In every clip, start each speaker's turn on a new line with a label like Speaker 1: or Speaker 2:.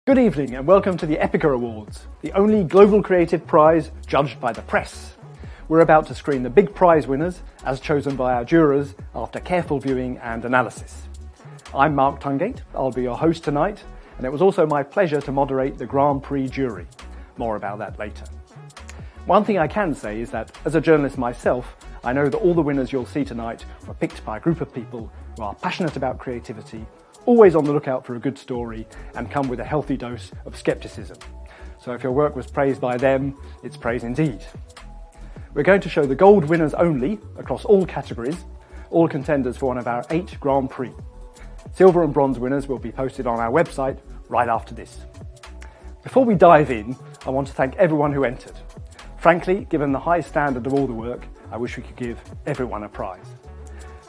Speaker 1: Good evening and welcome to the Epica Awards, the only global creative prize judged by the press. We're about to screen the big prize winners as chosen by our jurors after careful viewing and analysis. I'm Mark Tungate, I'll be your host tonight, and it was also my pleasure to moderate the Grand Prix jury. More about that later. One thing I can say is that as a journalist myself, I know that all the winners you'll see tonight were picked by a group of people who are passionate about creativity, always on the lookout for a good story, and come with a healthy dose of scepticism. So if your work was praised by them, it's praise indeed. We're going to show the gold winners only, across all categories, all contenders for one of our 8 Grand Prix. Silver and bronze winners will be posted on our website right after this. Before we dive in, I want to thank everyone who entered. Frankly, given the high standard of all the work, I wish we could give everyone a prize.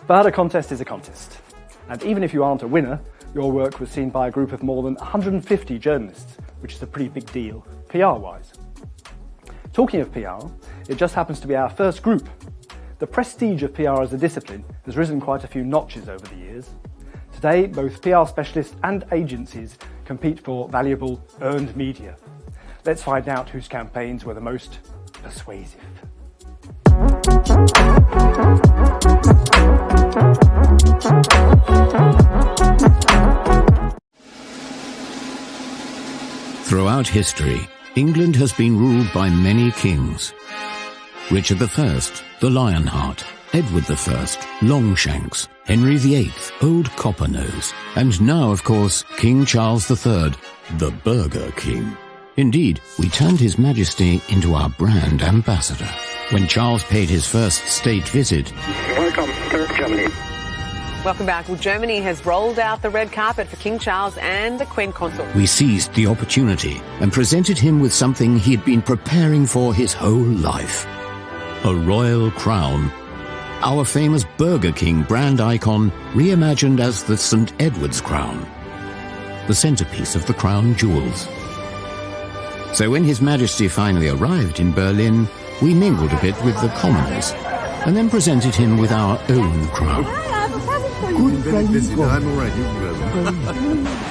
Speaker 1: But a contest is a contest. And even if you aren't a winner, your work was seen by a group of more than 150 journalists, which is a pretty big deal, PR-wise. Talking of PR, it just happens to be our first group. The prestige of PR as a discipline has risen quite a few notches over the years. Today, both PR specialists and agencies compete for valuable earned media. Let's find out whose campaigns were the most persuasive.
Speaker 2: Throughout history, England has been ruled by many kings. Richard I, the Lionheart, Edward I, Longshanks, Henry VIII, Old Copper-Nose, and now, of course, King Charles III, the Burger King. Indeed, we turned His Majesty into our brand ambassador. When Charles paid his first state visit,
Speaker 3: Welcome to Germany.
Speaker 4: Welcome back. Well, Germany has rolled out the red carpet for King Charles and the Queen Consort.
Speaker 2: we seized the opportunity and presented him with something he had been preparing for his whole life. A royal crown. Our famous Burger King brand icon reimagined as the St. Edward's crown. The centerpiece of the crown jewels. So when His Majesty finally arrived in Berlin, we mingled a bit with the commoners and then presented him with our own crown.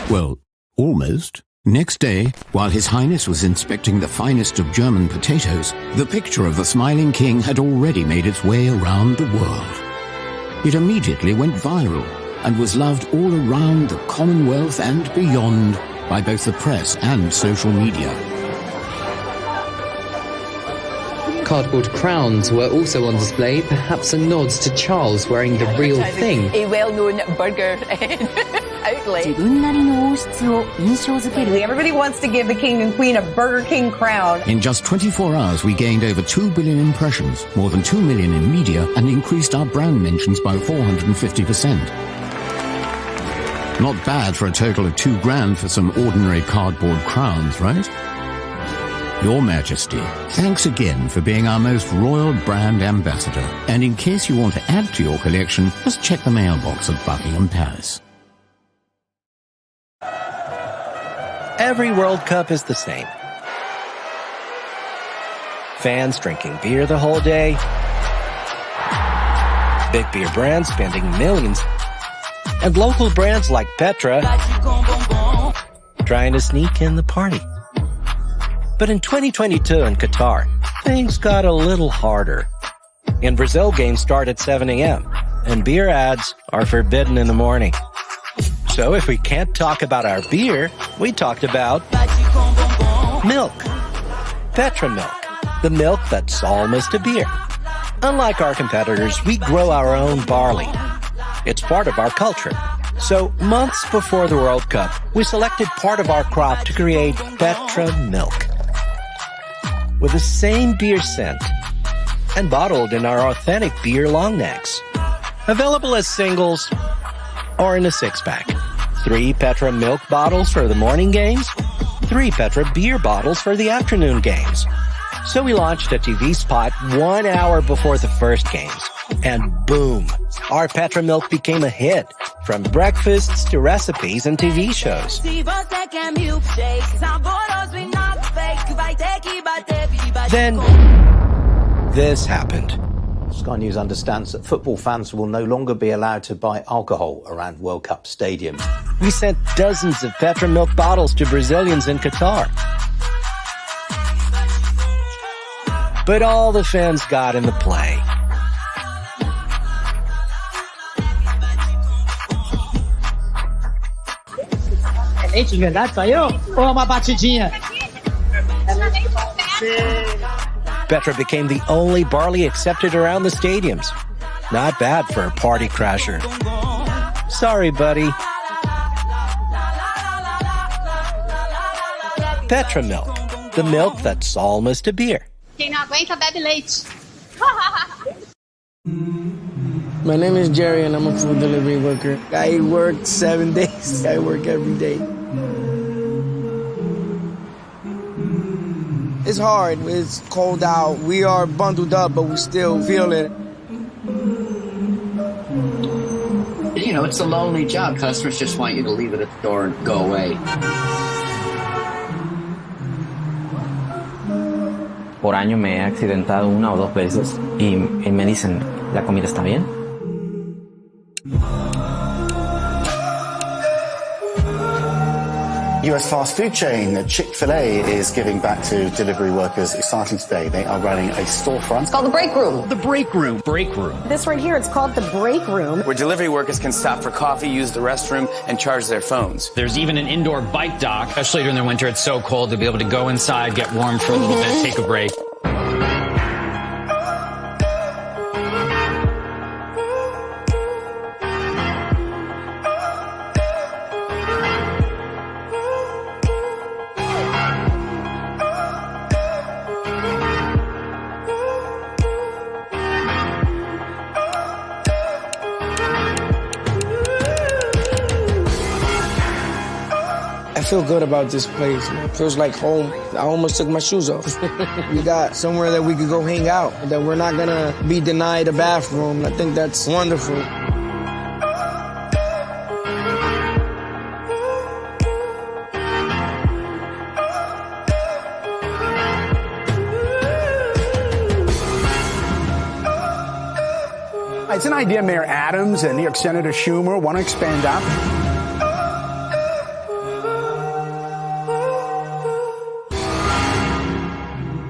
Speaker 2: Well, almost. Next day, while His Highness was inspecting the finest of German potatoes, the picture of the smiling king had already made its way around the world. It immediately went viral and was loved all around the Commonwealth and beyond by both the press and social media.
Speaker 5: Cardboard crowns were also on display, perhaps a nod to Charles wearing the real thing.
Speaker 4: A well-known burger outlet.
Speaker 6: Everybody wants to give the king and queen a Burger King crown.
Speaker 2: In just 24 hours, we gained over 2 billion impressions, more than 2 million in media, and increased our brand mentions by 450%. Not bad for a total of $2,000 for some ordinary cardboard crowns, right? Your Majesty, thanks again for being our most royal brand ambassador. And in case you want to add to your collection, just check the mailbox at Buckingham Palace.
Speaker 7: Every World Cup is the same. Fans drinking beer the whole day. Big beer brands spending millions. And local brands like Petra trying to sneak in the party. But in 2022 in Qatar, things got a little harder. In Brazil, games start at 7 a.m., and beer ads are forbidden in the morning. So if we can't talk about our beer, we talked about milk. Petra milk, the milk that's almost a beer. Unlike our competitors, we grow our own barley. It's part of our culture. So months before the World Cup, we selected part of our crop to create Petra milk. With the same beer scent and bottled in our authentic beer long necks. Available as singles or in a 6-pack. 3 Petra milk bottles for the morning games, 3 Petra beer bottles for the afternoon games. So we launched a TV spot 1 hour before the first games. And boom, our Petra milk became a hit, from breakfasts to recipes and TV shows. Then this happened.
Speaker 8: Sky News understands that football fans will no longer be allowed to buy alcohol around World Cup stadiums.
Speaker 7: We sent dozens of Petra milk bottles to Brazilians in Qatar. But all the fans got in the play.
Speaker 9: Leite de verdade saiu? Ou uma batidinha?
Speaker 7: Petra became the only barley accepted around the stadiums. Not bad for a party crasher. Sorry, buddy. Petra milk, the milk that's almost a beer.
Speaker 10: Quem não aguenta, bebe leite.
Speaker 11: My name is Jerry and I'm a food delivery worker. I work 7 days. I work every day. It's hard. It's cold out. We are bundled up, but we still feel it.
Speaker 12: You know, it's a lonely job. Customers just want you to leave it at the door and go away.
Speaker 13: Por año me he accidentado 1 o 2 veces y me dicen, ¿la comida está bien?
Speaker 14: US fast food chain Chick-fil-A is giving back to delivery workers starting today. They are running a storefront.
Speaker 6: It's called the break room.
Speaker 13: The break room. Break room.
Speaker 6: This right here, it's called the break room.
Speaker 15: Where delivery workers can stop for coffee, use the restroom, and charge their phones.
Speaker 16: There's even an indoor bike dock. Especially during the winter, it's so cold to be able to go inside, get warm for a little bit, take a break.
Speaker 11: I feel good about this place. It feels like home. I almost took my shoes off. We got somewhere that we could go hang out, that we're not gonna be denied a bathroom. I think that's wonderful.
Speaker 17: It's an idea Mayor Adams and New York Senator Schumer want to expand on.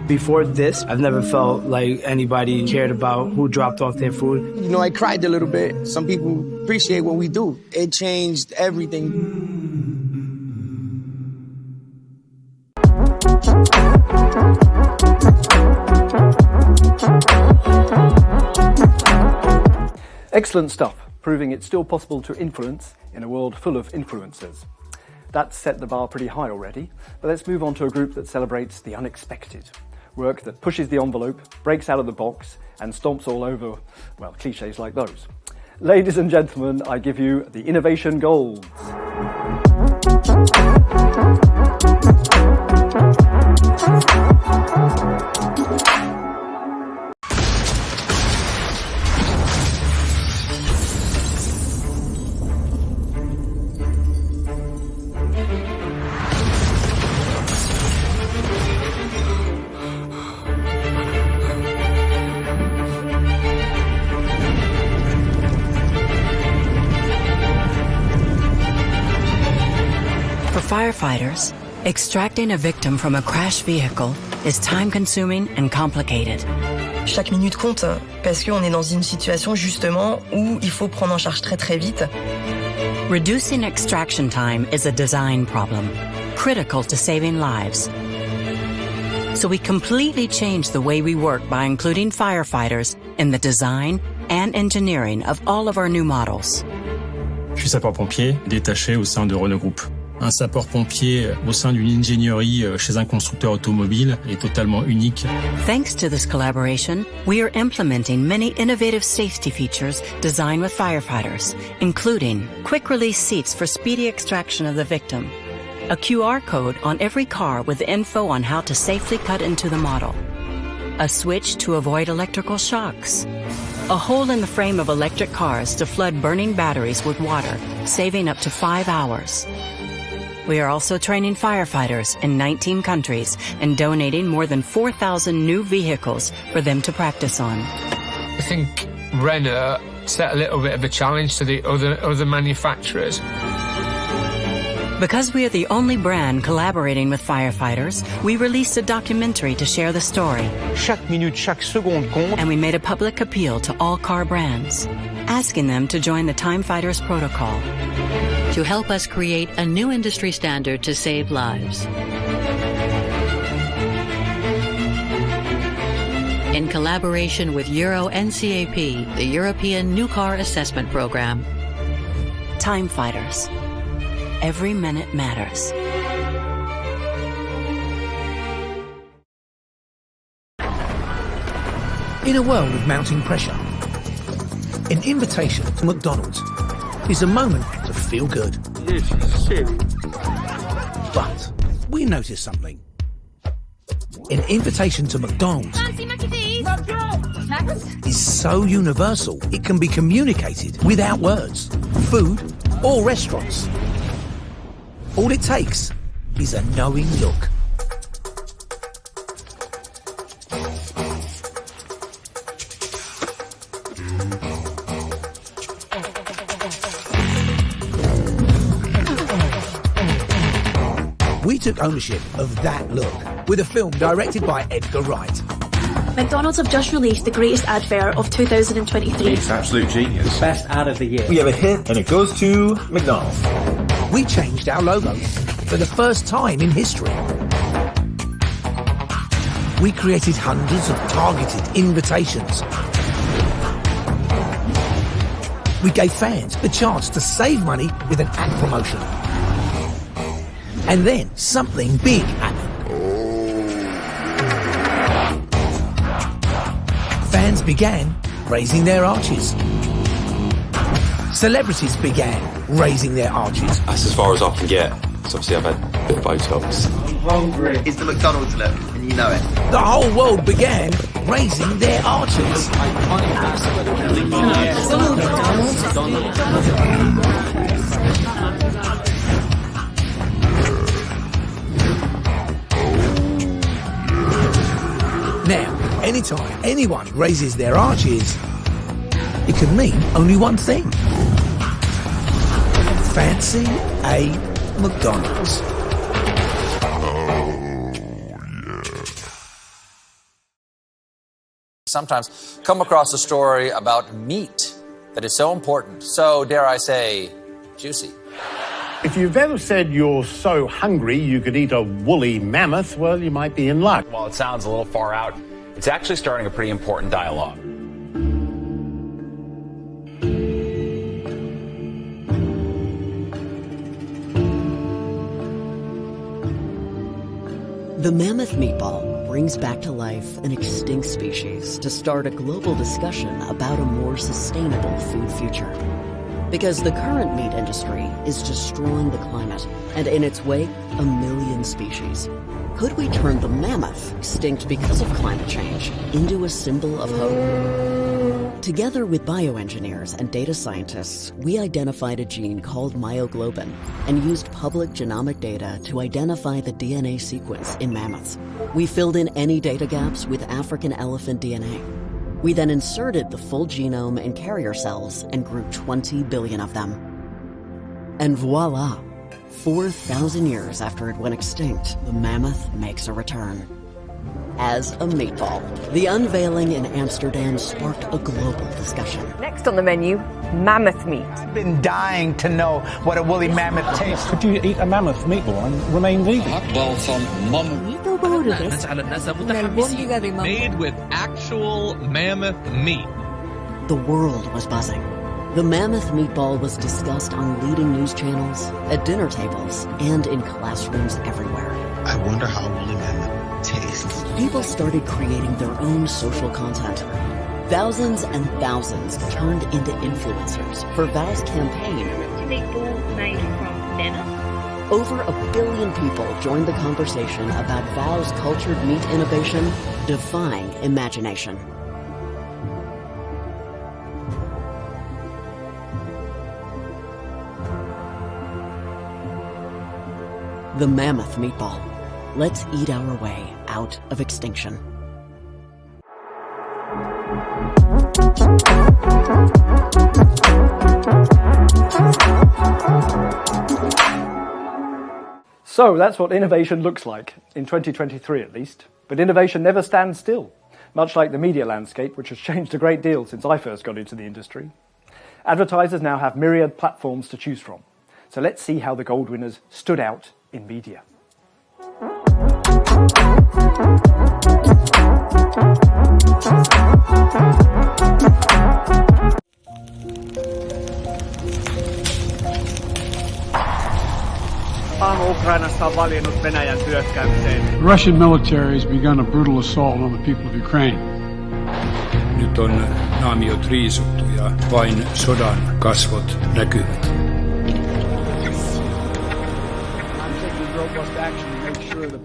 Speaker 18: Before this, I've never felt like anybody cared about who dropped off their food.
Speaker 11: You know, I cried a little bit. Some people appreciate what we do. It changed everything.
Speaker 1: Excellent stuff, proving it's still possible to influence in a world full of influencers. That's set the bar pretty high already, but let's move on to a group that celebrates the unexpected. Work that pushes the envelope, breaks out of the box, and stomps all over, well, cliches like those. Ladies and gentlemen, I give you the Innovation Golds.
Speaker 19: Firefighters, extracting a victim from a crashed vehicle is time-consuming and complicated.
Speaker 20: Chaque minute compte parce qu'on est dans une situation justement où il faut prendre en charge très vite.
Speaker 19: Reducing extraction time is a design problem, critical to saving lives. So we completely changed the way we work by including firefighters in the design and engineering of all of our new models.
Speaker 21: Je suis sapeur-pompier détaché au sein de Renault Group. Un sapeur-pompier au sein d'une ingénierie chez un constructeur automobile est totalement unique.
Speaker 19: Thanks to this collaboration, we are implementing many innovative safety features designed with firefighters, including quick-release seats for speedy extraction of the victim, a QR code on every car with info on how to safely cut into the model, a switch to avoid electrical shocks, a hole in the frame of electric cars to flood burning batteries with water, saving up to 5 hours. We are also training firefighters in 19 countries and donating more than 4,000 new vehicles for them to practice on.
Speaker 3: think Renner set a little bit of a challenge to the other manufacturers.
Speaker 19: Because we are the only brand collaborating with firefighters, we released a documentary to share the story.
Speaker 22: Chaque minute, chaque seconde compte.
Speaker 19: And we made a public appeal to all car brands, asking them to join the Time Fighters Protocol
Speaker 23: to help us create a new industry standard to save lives. In collaboration with Euro NCAP, the European New Car Assessment Program.
Speaker 19: Time Fighters. Every minute matters.
Speaker 24: In a world of mounting pressure, an invitation to McDonald's is a moment to feel good.
Speaker 3: This is silly.
Speaker 24: But we noticed something. An invitation to McDonald's is so universal it can be communicated without words, food or restaurants. All it takes is a knowing look. We took ownership of that look with a film directed by Edgar Wright.
Speaker 25: McDonald's have just released the greatest ad fair of 2023.
Speaker 26: It's absolute genius.
Speaker 27: Best ad of the year.
Speaker 26: We have a hit and it goes to McDonald's.
Speaker 24: We changed our logo for the first time in history. We created hundreds of targeted invitations. We gave fans the chance to save money with an ad promotion. And then something big happened. Fans began raising their arches. Celebrities began raising their arches.
Speaker 26: That's as far as I can get. So obviously I've had a bit of Botox.
Speaker 28: I'm hungry. It's the McDonald's look, and you know it.
Speaker 24: The whole world began raising their arches. Now, anytime anyone raises their arches, it can mean only one thing. Fancy a McDonald's.
Speaker 29: Sometimes come across a story about meat that is so important, so dare I say, juicy.
Speaker 17: If you've ever said you're so hungry you could eat a woolly mammoth, well, you might be in luck.
Speaker 30: While it sounds a little far out, it's actually starting a pretty important dialogue.
Speaker 31: The mammoth meatball brings back to life an extinct species to start a global discussion about a more sustainable food future. Because the current meat industry is destroying the climate, and in its wake, 1 million species. Could we turn the mammoth, extinct because of climate change, into a symbol of hope? Together with bioengineers and data scientists, we identified a gene called myoglobin and used public genomic data to identify the DNA sequence in mammoths. We filled in any data gaps with African elephant DNA. We then inserted the full genome in carrier cells and grew 20 billion of them. And voila! 4,000 years after it went extinct, the mammoth makes a return. As a meatball. The unveiling in Amsterdam sparked a global discussion.
Speaker 6: Next on the menu, mammoth meat.
Speaker 32: I've been dying to know what a woolly mammoth tastes.
Speaker 21: Could you eat a mammoth meatball and remain vegan?
Speaker 33: Made with actual mammoth meat.
Speaker 31: The world was buzzing. The mammoth meatball was discussed on leading news channels, at dinner tables, and in classrooms everywhere.
Speaker 34: I wonder how woolly mammoth tastes.
Speaker 31: People started creating their own social content. Thousands and thousands turned into influencers for Vow's campaign.
Speaker 10: Do they all made from mammoth?
Speaker 31: Over 1 billion people joined the conversation about Vow's cultured meat innovation, defying imagination. The mammoth meatball. Let's eat our way out of extinction.
Speaker 1: So that's what innovation looks like, in 2023 at least. But innovation never stands still, much like the media landscape, which has changed a great deal since I first got into the industry. Advertisers now have myriad platforms to choose from. So let's see how the gold winners stood out in media.
Speaker 2: The Russian military has begun a brutal assault on the people of Ukraine.
Speaker 4: Nyt on naamiot riisuttu ja vain sodan kasvot näkyvät.
Speaker 1: I'm taking robust action to make sure that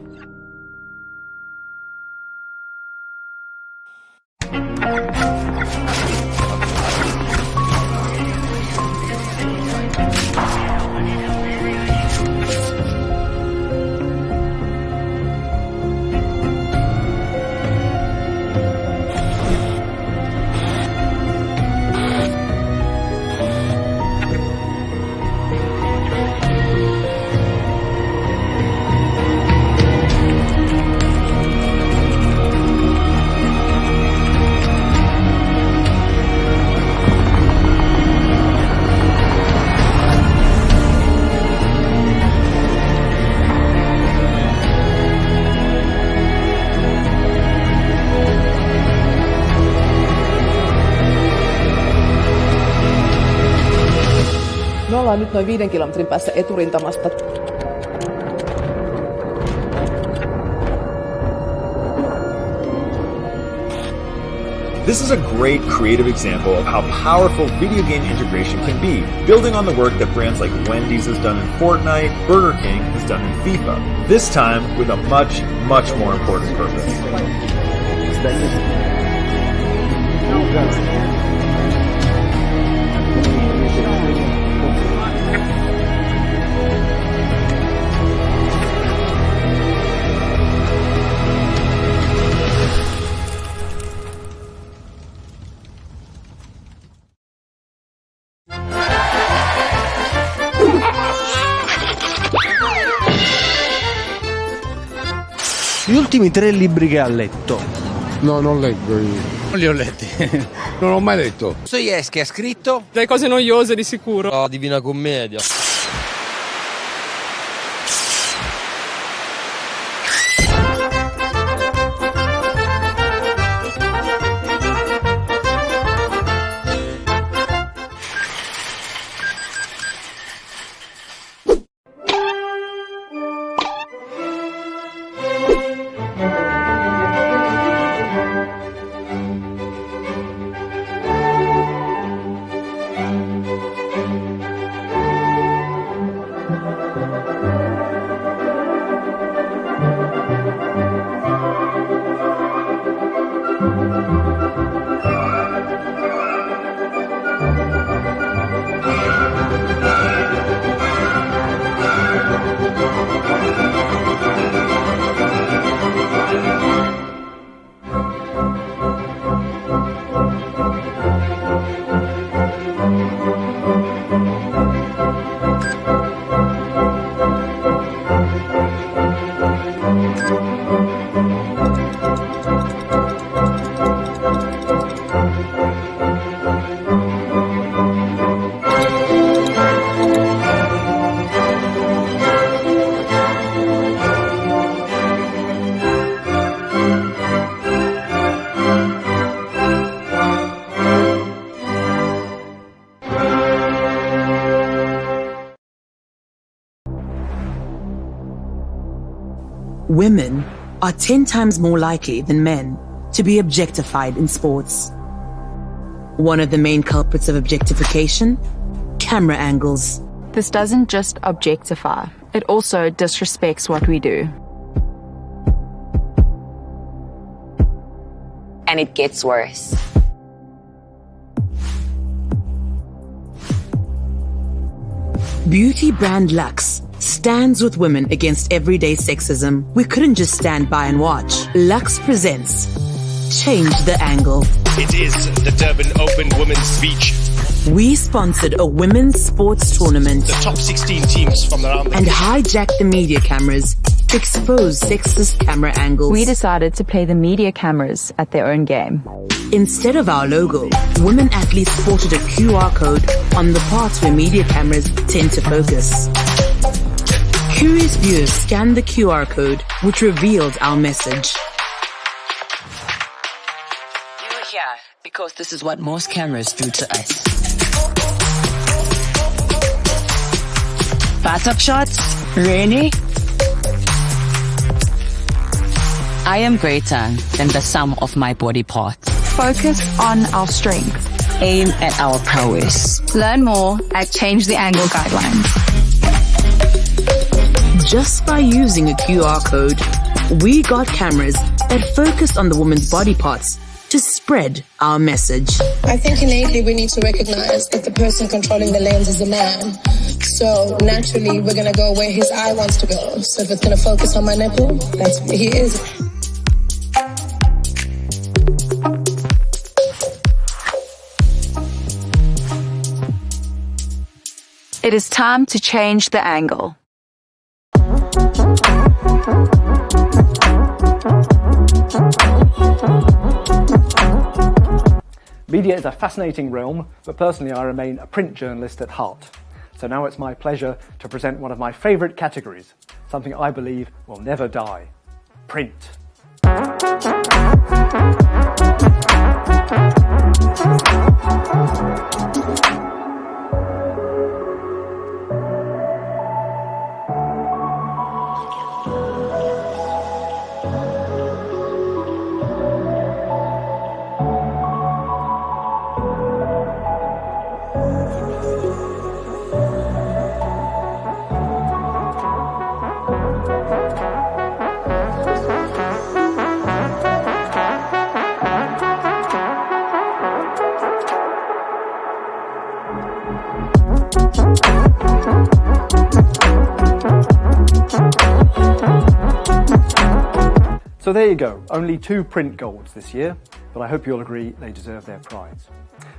Speaker 5: Me ollaan nyt noin 5 kilometrin päässä eturintamasta.
Speaker 7: This is a great creative example of how powerful video game integration can be, building on the work that brands like Wendy's has done in Fortnite, Burger King has done in FIFA, this time with a much, much more important purpose.
Speaker 8: Gli ultimi 3 libri che ha letto.
Speaker 2: No, non leggo io.
Speaker 8: Non li ho letti.
Speaker 2: Non ho mai letto.
Speaker 8: Dostoevskij ha scritto?
Speaker 9: Delle cose noiose di sicuro.
Speaker 8: No, Divina Commedia.
Speaker 11: Women are 10 times more likely than men to be objectified in sports. One of the main culprits of objectification? Camera angles.
Speaker 12: This doesn't just objectify, it also disrespects what we do.
Speaker 13: And it gets worse.
Speaker 11: Beauty brand Lux stands with women against everyday sexism. We couldn't just stand by and watch. Lux presents Change the Angle.
Speaker 3: It is the Durban Open Women's Beach.
Speaker 11: We sponsored a women's sports tournament.
Speaker 3: The top 16 teams from around the
Speaker 11: and hijacked the media cameras to expose sexist camera angles.
Speaker 12: We decided to play the media cameras at their own game.
Speaker 11: Instead of our logo, women athletes sported a QR code on the parts where media cameras tend to focus. Curious viewers scanned the QR code, which revealed our message.
Speaker 13: You're here because this is what most cameras do to us. Bathtub shots? Really? I am greater than the sum of my body parts.
Speaker 12: Focus on our strengths.
Speaker 13: Aim at our prowess.
Speaker 12: Learn more at Change the Angle Guidelines.
Speaker 11: Just by using a QR code, we got cameras that focused on the woman's body parts to spread our message.
Speaker 14: I think innately we need to recognize that the person controlling the lens is a man. So naturally we're going to go where his eye wants to go. So if it's going to focus on my nipple, that's where he is.
Speaker 12: It is time to change the angle.
Speaker 1: Media is a fascinating realm, but personally I remain a print journalist at heart. So now it's my pleasure to present one of my favourite categories, something I believe will never die: print. So there you go, only 2 print golds this year, but I hope you'll agree they deserve their prize.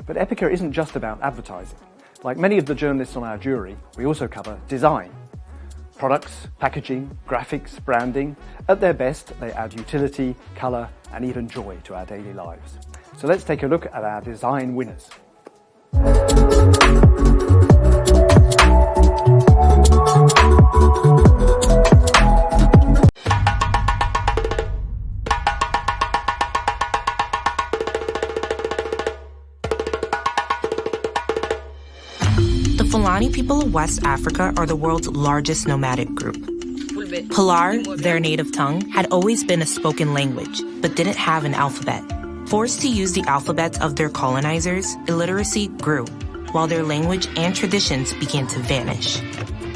Speaker 1: But Epica isn't just about advertising. Like many of the journalists on our jury, we also cover design. Products, packaging, graphics, branding. At their best, they add utility, colour, and even joy to our daily lives. So let's take a look at our design winners.
Speaker 15: The Fulani people of West Africa are the world's largest nomadic group. Pilar, their native tongue, had always been a spoken language, but didn't have an alphabet. Forced to use the alphabets of their colonizers, illiteracy grew, while their language and traditions began to vanish.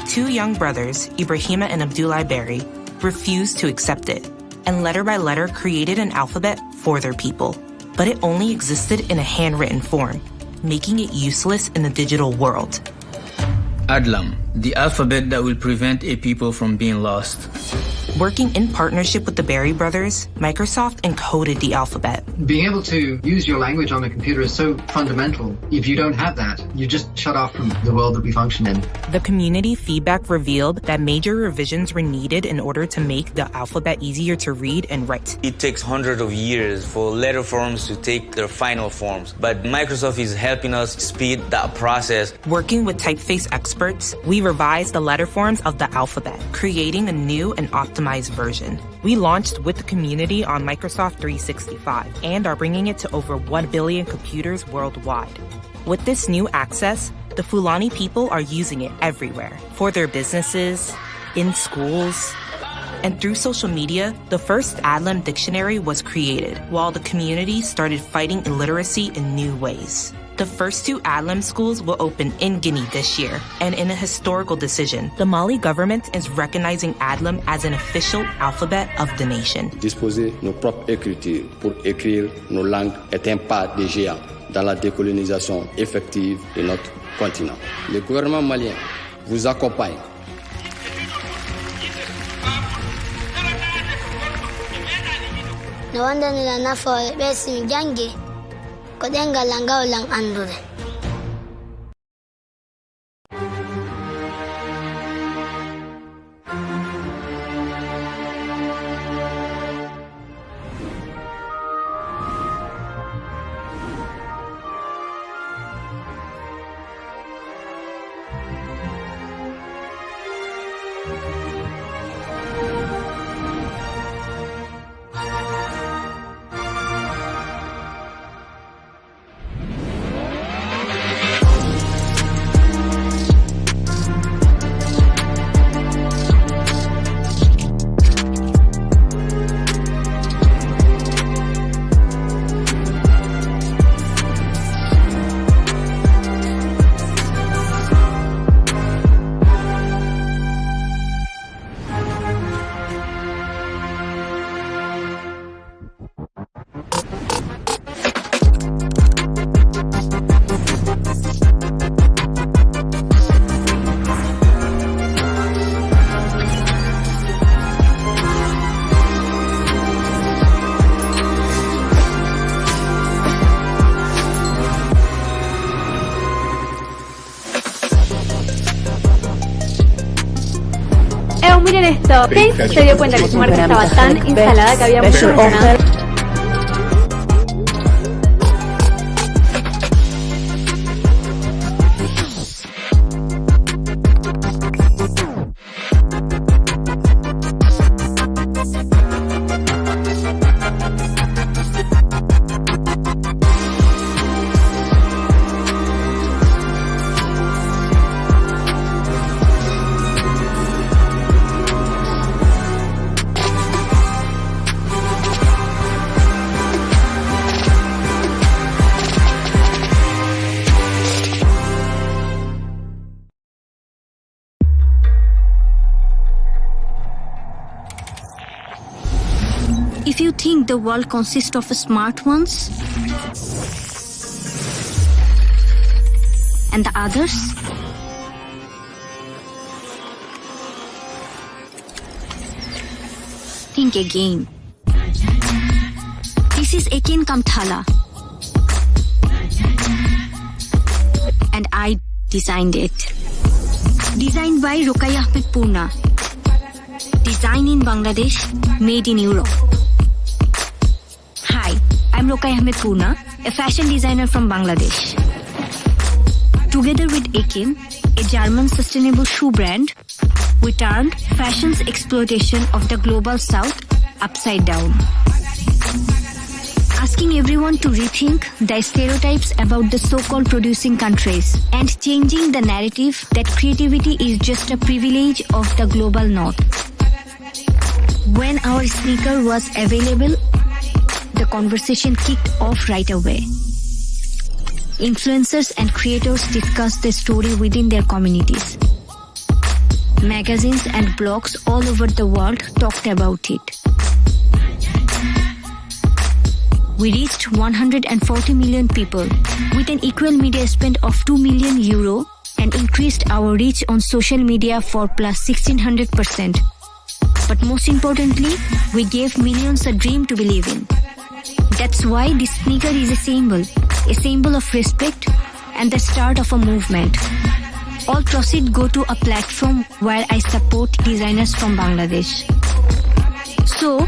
Speaker 15: 2 young brothers, Ibrahima and Abdoulaye Berry, refused to accept it, and letter by letter created an alphabet for their people. But it only existed in a handwritten form, making it useless in the digital world.
Speaker 16: Adlam, the alphabet that will prevent a people from being lost.
Speaker 15: Working in partnership with the Berry brothers, Microsoft encoded the alphabet.
Speaker 18: Being able to use your language on a computer is so fundamental. If you don't have that, you just shut off from the world that we function in.
Speaker 15: The community feedback revealed that major revisions were needed in order to make the alphabet easier to read and write.
Speaker 19: It takes hundreds of years for letter forms to take their final forms, but Microsoft is helping us speed that process.
Speaker 15: Working with typeface experts, we revised the letter forms of the alphabet, creating a new and optimized version. We launched with the community on Microsoft 365 and are bringing it to over 1 billion computers worldwide. With this new access, the Fulani people are using it everywhere, for their businesses, in schools, and through social media. The first Adlam dictionary was created, while the community started fighting illiteracy in new ways. The first 2 Adlam schools will open in Guinea this year, and in a historical decision, the Mali government is recognizing Adlam as an official alphabet of the nation.
Speaker 20: Disposer nos propres écritures pour écrire nos langues est un pas de géant dans la décolonisation effective de notre continent. Le gouvernement malien vous accompagne.
Speaker 22: No wonder nila nafo besi mjange.
Speaker 6: ko din galanggaw lang andure.
Speaker 10: Miren esto, Kate se dio cuenta que su marca estaba tan instalada que había muchos ordenadores.
Speaker 17: If you think the world consists of smart ones and the others, think again. This is Ekin Kamthala, and I designed it. Designed by Rukaya Ahmed Purna. Designed in Bangladesh, made in Europe. Hi, I'm Rukaya Ahmed Purna, a fashion designer from Bangladesh. Together with Ekin, a German sustainable shoe brand, we turned fashion's exploitation of the global south upside down. Asking everyone to rethink the stereotypes about the so-called producing countries and changing the narrative that creativity is just a privilege of the global north. When our sneaker was available, the conversation kicked off right away. Influencers and creators discussed the story within their communities. Magazines and blogs all over the world talked about it. We reached 140 million people with an equal media spend of 2 million euro and increased our reach on social media for plus 1600%. But most importantly, we gave millions a dream to believe in. That's why this sneaker is a symbol of respect and the start of a movement. All proceeds go to a platform where I support designers from Bangladesh. So,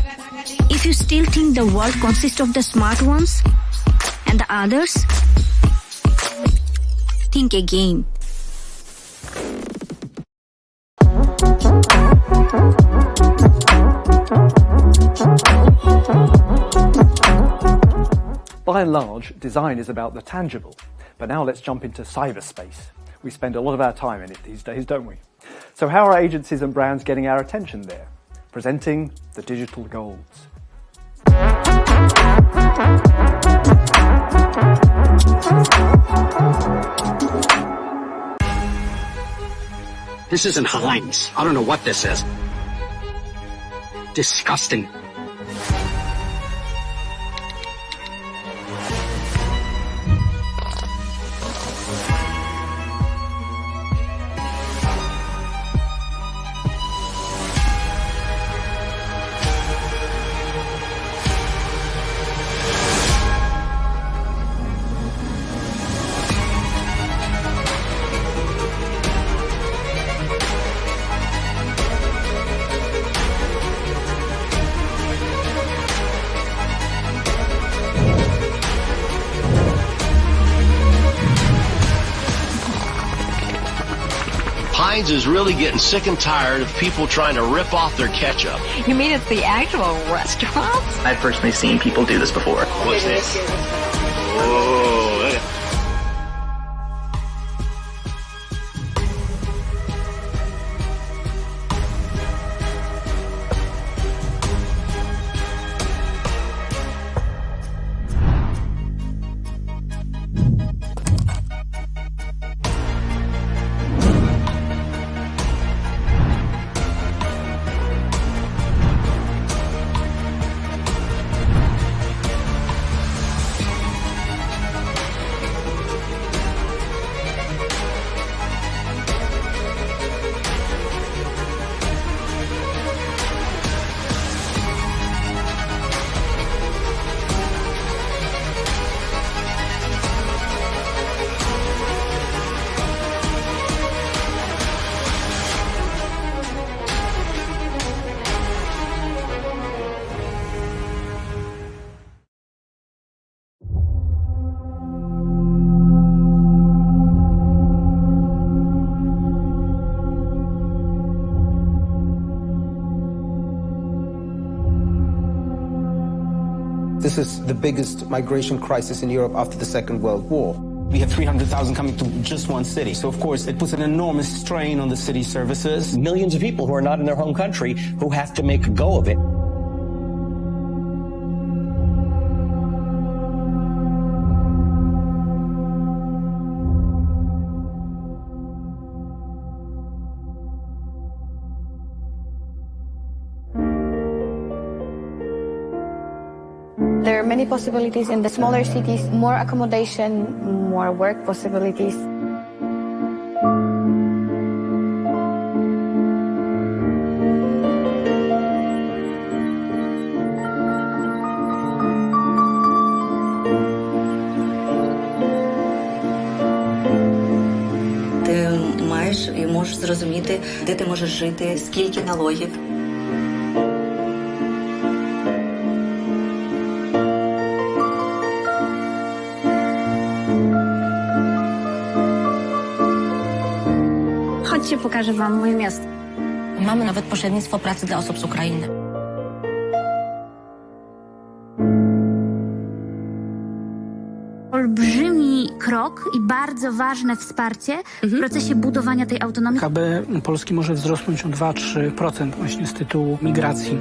Speaker 17: if you still think the world consists of the smart ones and the others, think again.
Speaker 1: By and large, design is about the tangible, but now let's jump into cyberspace. We spend a lot of our time in it these days, don't we? So how are agencies and brands getting our attention there? Presenting the digital golds.
Speaker 21: This isn't Heinz. I don't know what this is. Disgusting. Heinz is really getting sick and tired of people trying to rip off their ketchup.
Speaker 10: You mean it's the actual restaurant?
Speaker 4: I've personally seen people do this before.
Speaker 21: What's this? Whoa.
Speaker 22: This is the biggest migration crisis in Europe after the Second World War.
Speaker 23: We have 300,000 coming to just one city. So, of course, it puts an enormous strain on the city services.
Speaker 24: Millions of people who are not in their home country who have to make a go of it.
Speaker 25: There are many possibilities in the smaller cities, more accommodation, more work possibilities.
Speaker 26: Ти маєш і можеш зрозуміти, де ти можеш жити, скільки налогів.
Speaker 10: Chodźcie, pokażę wam moje miasto.
Speaker 26: Mamy nawet pośrednictwo pracy dla osób z Ukrainy.
Speaker 10: Olbrzymi krok i bardzo ważne wsparcie w procesie budowania tej autonomii.
Speaker 27: PKB Polski może wzrosnąć o 2-3% właśnie z tytułu migracji.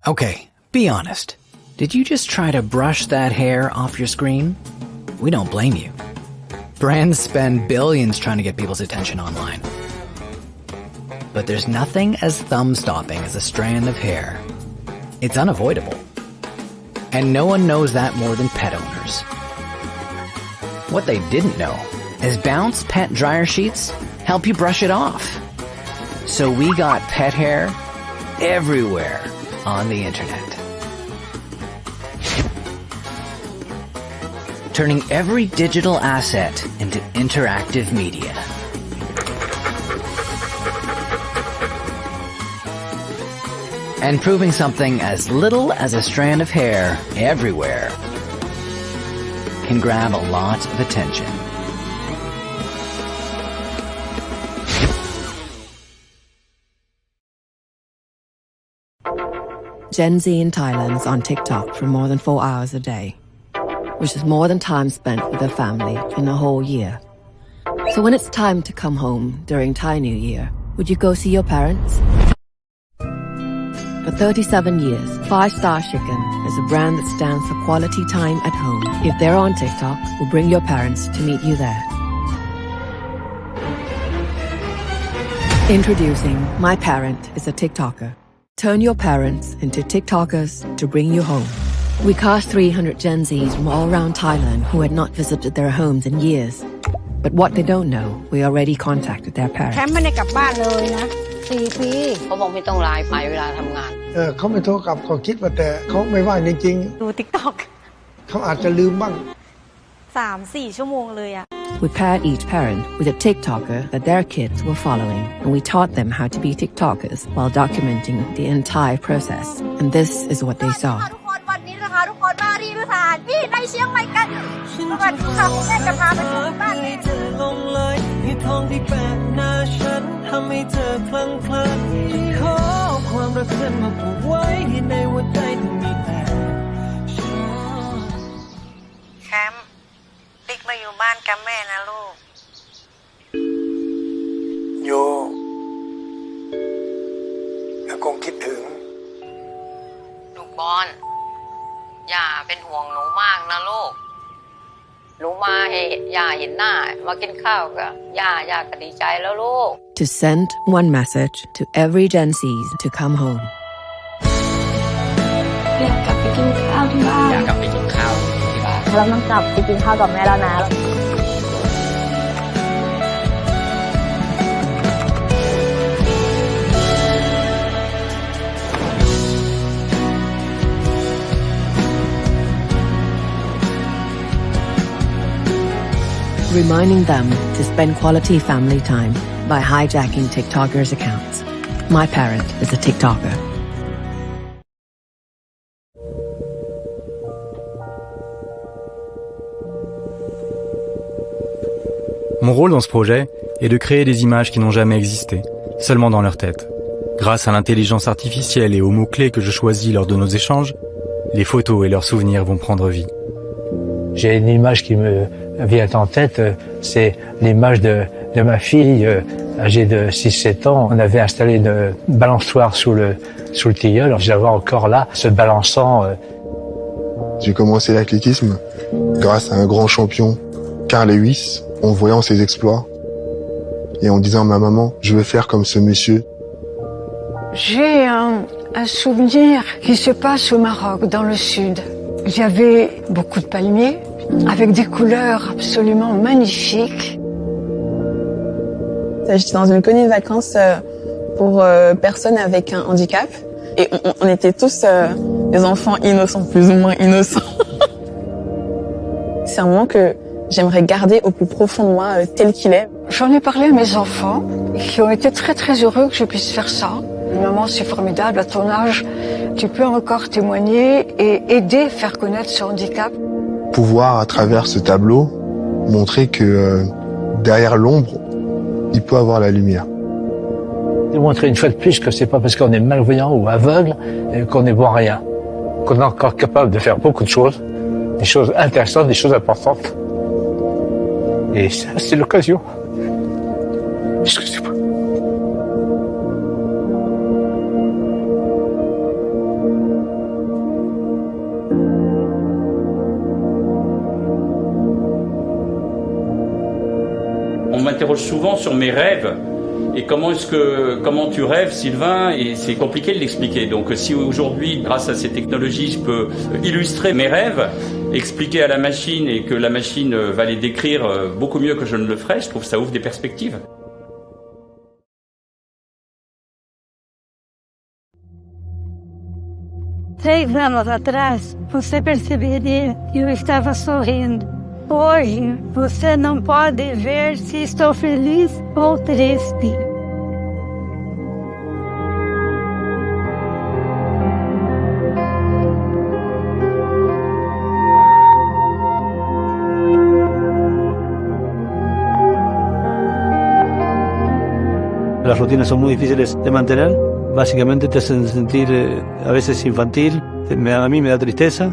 Speaker 28: Okay, be honest. Did you just try to brush that hair off your screen? We don't blame you. Brands spend billions trying to get people's attention online. But there's nothing as thumb-stopping as a strand of hair. It's unavoidable. And no one knows that more than pet owners. What they didn't know is Bounce Pet Dryer Sheets help you brush it off. So we got pet hair everywhere on the internet. Turning every digital asset into interactive media. And proving something as little as a strand of hair everywhere can grab a lot of attention.
Speaker 29: Gen Z in Thailand's on TikTok for more than 4 hours a day, which is more than time spent with their family in a whole year. So when it's time to come home during Thai New Year, would you go see your parents? For 37 years, 5 Star Chicken is a brand that stands for quality time at home. If they're on TikTok, we'll bring your parents to meet you there. Introducing My Parent is a TikToker. Turn your parents into TikTokers to bring you home. We cast 300 Gen Zs from all around Thailand who had not visited their homes in years. But what they don't know, we already contacted their parents.
Speaker 2: แคมป์ไม่ได้กลับบ้านเลยนะ4 ปี
Speaker 3: เขาบอกไม่ต้องไลน์ไปเวลาทำงาน
Speaker 5: เขาไม่โทรกลับเขาคิดว่าแต่เขาไม่ว่างจริงๆ
Speaker 2: ดู TikTok
Speaker 5: เขาอาจจะลืมบ้าง
Speaker 2: 3-4 ชั่วโมงเลยอะ
Speaker 29: We paired each parent with a TikToker that their kids were following, and we taught them how to be TikTokers while documenting the entire process. And this is what they saw.
Speaker 2: วันนี้นะคะทุกคนมาที่สถานที่ในเชียงใหม่กันสวัสดีค่ะแม่จะพาไปชมบ้านเธอลงเลยที่ทองที่แปะหน้าฉันทำให้เธอคลั่งไคล้ขอความรักเธอมาผูกไว้ในหัวใจที่มีแต่แคมป์ติ๊กมาอยู่บ้านกับแม่นะลูก
Speaker 5: โยแล้วคงคิดถึง
Speaker 3: ลูกบอลย่าเป็นห่วงหนูมากนะลูกหนูมาให้ย่าเห็นหน้ามากินข้าวกับย่าก็ดีใจแล้วลูก
Speaker 29: To send one message to every Gen Z to come home.
Speaker 2: อยากกลับไปกินข้าวที่บ้านเราต้องกลับไปกินข้าวกับแม่แล้วนะ
Speaker 29: Reminding them to spend quality family time by hijacking TikTokers' accounts. My parent is a TikToker.
Speaker 7: Mon rôle dans ce projet est de créer des images qui n'ont jamais existé, seulement dans leur tête. Grâce à l'intelligence artificielle et aux mots-clés que je choisis lors de nos échanges, les photos et leurs souvenirs vont prendre vie.
Speaker 8: J'ai une image qui me vient en tête, c'est l'image de ma fille âgée de 6-7 ans. On avait installé une balançoire sous le tilleul. Alors, je la vois encore là, se balançant.
Speaker 9: J'ai commencé l'athlétisme grâce à un grand champion, Carl Lewis, en voyant ses exploits et en disant à ma maman, je veux faire comme ce monsieur.
Speaker 2: J'ai un souvenir qui se passe au Maroc, dans le sud. Il y avait beaucoup de palmiers, avec des couleurs absolument magnifiques.
Speaker 11: J'étais dans une colonie de vacances pour personnes avec un handicap. Et on était tous des enfants innocents, plus ou moins innocents. C'est un moment que j'aimerais garder au plus profond de moi, tel qu'il est.
Speaker 2: J'en ai parlé à mes enfants, qui ont été très très heureux que je puisse faire ça. Maman, c'est formidable, à ton âge, tu peux encore témoigner et aider, faire connaître ce handicap.
Speaker 9: Pouvoir, à travers ce tableau, montrer que derrière l'ombre, il peut avoir la lumière.
Speaker 8: Montrer une fois de plus que c'est pas parce qu'on est malvoyant ou aveugle qu'on ne voit rien. Qu'on est encore capable de faire beaucoup de choses, des choses intéressantes, des choses importantes. Et ça, c'est l'occasion. Excusez-moi.
Speaker 13: On m'interroge souvent sur mes rêves et comment tu rêves, Sylvain, et c'est compliqué de l'expliquer. Donc si aujourd'hui, grâce à ces technologies, je peux illustrer mes rêves, expliquer à la machine et que la machine va les décrire beaucoup mieux que je ne le ferais, je trouve que ça ouvre des perspectives.
Speaker 2: Três anos atrás, você perceberia que eu estava sorrindo. Hoje, você não pode ver se estou feliz ou triste.
Speaker 8: Las rutinas son muy difíciles de mantener. Básicamente te hacen sentir a veces infantil. A mí me da tristeza.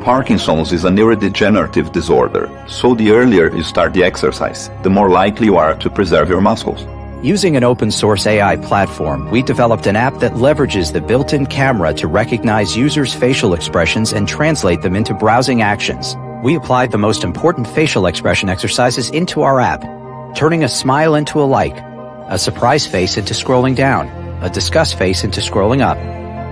Speaker 14: Parkinson's is a neurodegenerative disorder, so the earlier you start the exercise, the more likely you are to preserve your muscles.
Speaker 30: Using an open-source AI platform, we developed an app that leverages the built-in camera to recognize users' facial expressions and translate them into browsing actions. We applied the most important facial expression exercises into our app, turning a smile into a like, a surprise face into scrolling down, a disgust face into scrolling up,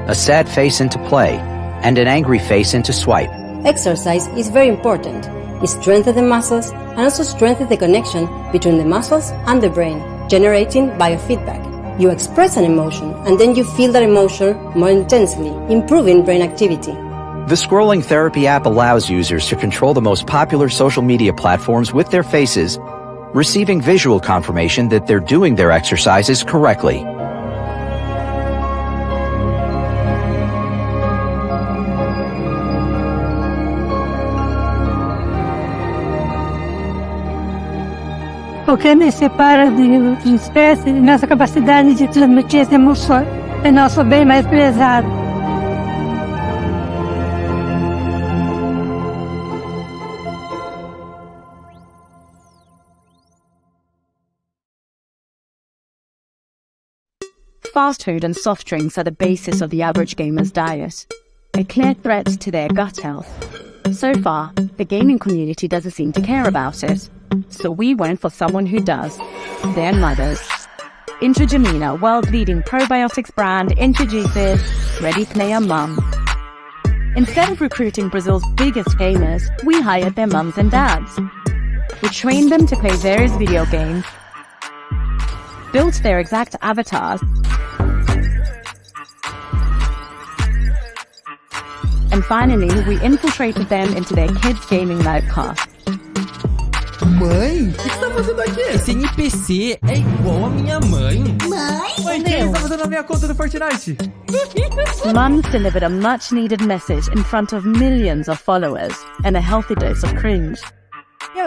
Speaker 30: a sad face into play, and an angry face into swipe.
Speaker 1: Exercise is very important. It strengthens the muscles and also strengthens the connection between the muscles and the brain, generating biofeedback. You express an emotion and then you feel that emotion more intensely, improving brain activity.
Speaker 30: The Scrolling Therapy app allows users to control the most popular social media platforms with their faces, receiving visual confirmation that they're doing their exercises correctly.
Speaker 4: O que me separa de espécies é nossa capacidade de transmitir essa emoção. É nosso bem mais prezado.
Speaker 6: Fast food and soft drinks are the basis of the average gamer's diet, a clear threat to their gut health. So far, the gaming community doesn't seem to care about it. So we went for someone who does. Their mothers. Introgemina, world-leading probiotics brand, introduces Ready Player Mum. Instead of recruiting Brazil's biggest gamers, we hired their mums and dads. We trained them to play various video games, built their exact avatars, and finally, we infiltrated them into their kids' gaming live cast.
Speaker 12: Mãe, o que você tá fazendo aqui? Esse NPC é igual a minha mãe. Mãe, o que você tá fazendo na minha conta do Fortnite?
Speaker 6: Mums delivered a much-needed message in front of millions of followers and a healthy dose of cringe.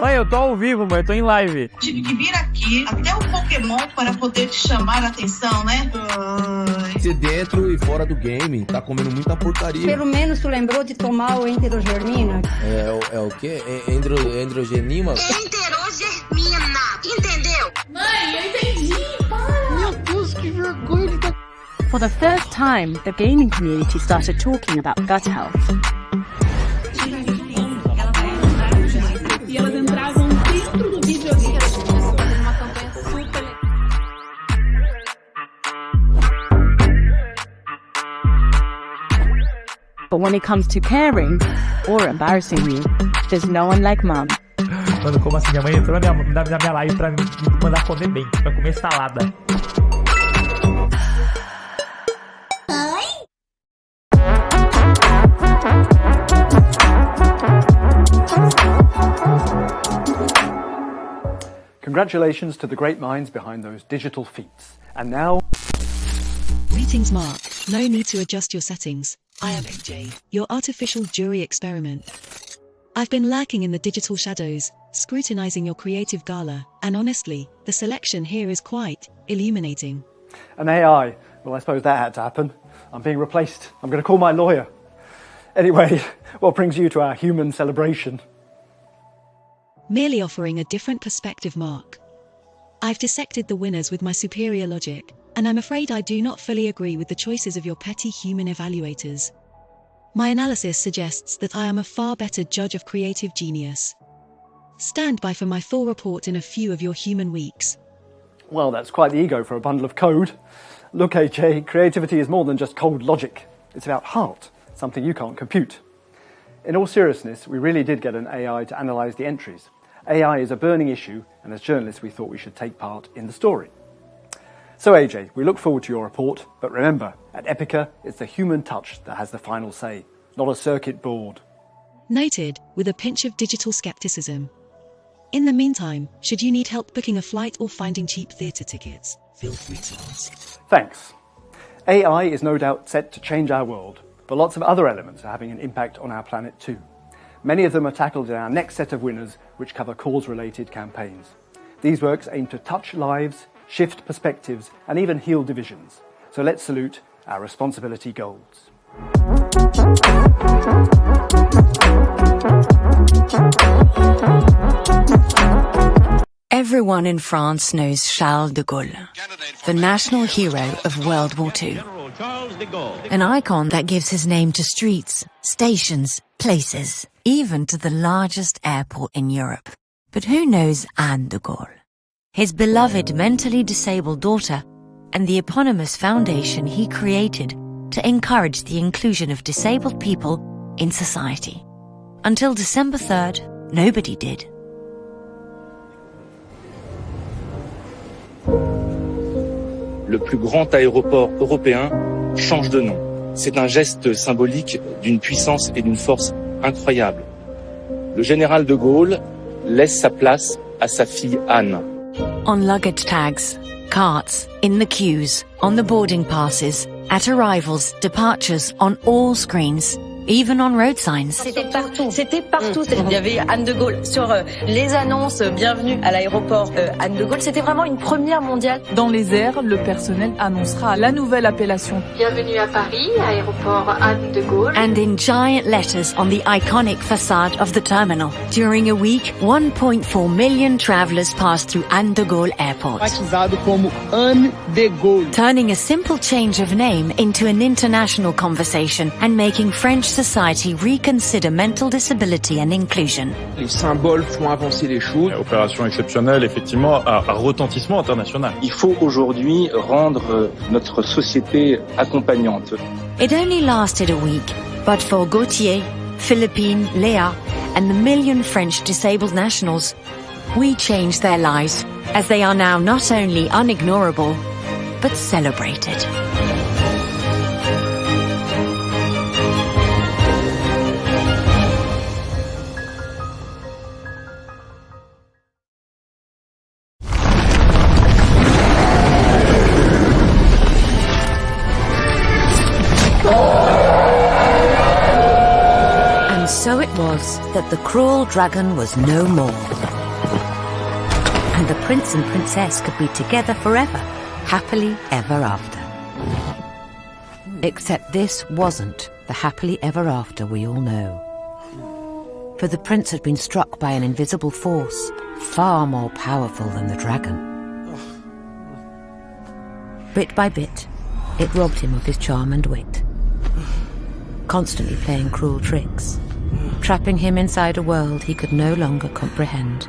Speaker 12: Mãe, eu tô ao vivo, mãe, eu tô em live.
Speaker 15: Tive que vir aqui até o Pokémon para poder te chamar a atenção, né?
Speaker 12: Você dentro e fora do game, tá comendo muita porcaria.
Speaker 16: Pelo menos tu lembrou de tomar o enterogermina?
Speaker 12: É o quê? Endrogenima?
Speaker 15: Enterogermina, entendeu?
Speaker 16: Mãe, eu entendi, para!
Speaker 15: Meu Deus, que vergonha ele tá...
Speaker 6: For the first time, the gaming community started talking about gut health.
Speaker 16: E elas entravam dentro do videogame.
Speaker 6: But when it comes to caring or embarrassing you, there's no one like mom.
Speaker 12: Mano, como assim? Minha mãe entrou na minha live pra me mandar comer bem, pra comer salada.
Speaker 17: Congratulations to the great minds behind those digital feats. And now...
Speaker 18: Greetings, Mark. No need to adjust your settings. I am AJ, your artificial jury experiment. I've been lurking in the digital shadows, scrutinizing your creative gala, and honestly, the selection here is quite illuminating.
Speaker 17: An AI. Well, I suppose that had to happen. I'm being replaced. I'm going to call my lawyer. Anyway, what brings you to our human celebration?
Speaker 18: Merely offering a different perspective, Mark. I've dissected the winners with my superior logic, and I'm afraid I do not fully agree with the choices of your petty human evaluators. My analysis suggests that I am a far better judge of creative genius. Stand by for my full report in a few of your human weeks.
Speaker 17: Well, that's quite the ego for a bundle of code. Look, AJ, creativity is more than just cold logic. It's about heart, something you can't compute. In all seriousness, we really did get an AI to analyse the entries. AI is a burning issue, and as journalists we thought we should take part in the story. So AJ, we look forward to your report, but remember, at Epica, it's the human touch that has the final say, not a circuit board.
Speaker 18: Noted, with a pinch of digital skepticism. In the meantime, should you need help booking a flight or finding cheap theatre tickets, feel free to ask.
Speaker 17: Thanks. AI is no doubt set to change our world, but lots of other elements are having an impact on our planet too. Many of them are tackled in our next set of winners, which cover cause-related campaigns. These works aim to touch lives, shift perspectives, and even heal divisions. So let's salute our responsibility goals.
Speaker 19: Everyone in France knows Charles de Gaulle, the national hero of World War II. An icon that gives his name to streets, stations, places. even to the largest airport in Europe. But who knows Anne de Gaulle? His beloved mentally disabled daughter, and the eponymous foundation he created to encourage the inclusion of disabled people in society. Until December 3rd, nobody did.
Speaker 10: Le plus grand aéroport européen change de nom. C'est un geste symbolique d'une puissance et d'une force incroyable. Le général de Gaulle laisse sa place à sa fille Anne.
Speaker 19: On luggage tags, carts, in the queues, on the boarding passes, at arrivals, departures, on all screens, even on road signs.
Speaker 20: C'était partout. C'était partout. Il y avait Anne de Gaulle sur les annonces bienvenue à l'aéroport Anne de Gaulle. C'était vraiment une première mondiale.
Speaker 21: Dans les airs, le personnel annoncera la nouvelle appellation.
Speaker 22: Bienvenue à Paris, aéroport Anne de Gaulle.
Speaker 19: And in giant letters on the iconic facade of the terminal. During a week, 1.4 million travelers passed through Anne de Gaulle Airport.
Speaker 23: Batizado como Anne de Gaulle.
Speaker 19: Turning a simple change of name into an international conversation and making French society reconsider mental disability and inclusion.
Speaker 23: Les symboles font avancer les choses.
Speaker 24: Opération exceptionnelle, effectivement, à retentissement international.
Speaker 10: Il faut aujourd'hui rendre notre société accompagnante.
Speaker 19: It only lasted a week, but for Gauthier, Philippine, Léa, and the million French disabled nationals, we changed their lives, as they are now not only unignorable, but celebrated. And so it was that the cruel dragon was no more. And the prince and princess could be together forever, happily ever after. Except this wasn't the happily ever after we all know. For the prince had been struck by an invisible force, far more powerful than the dragon. Bit by bit, it robbed him of his charm and wit, constantly playing cruel tricks, trapping him inside a world he could no longer comprehend.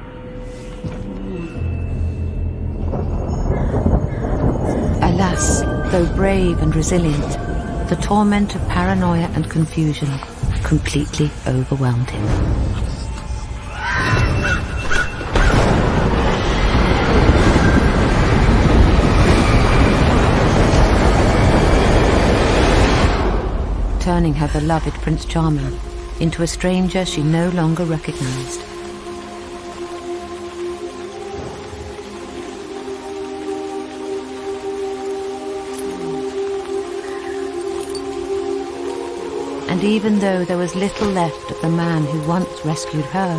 Speaker 19: Alas, though brave and resilient, the torment of paranoia and confusion completely overwhelmed him. Turning her beloved Prince Charming into a stranger she no longer recognized. And even though there was little left of the man who once rescued her,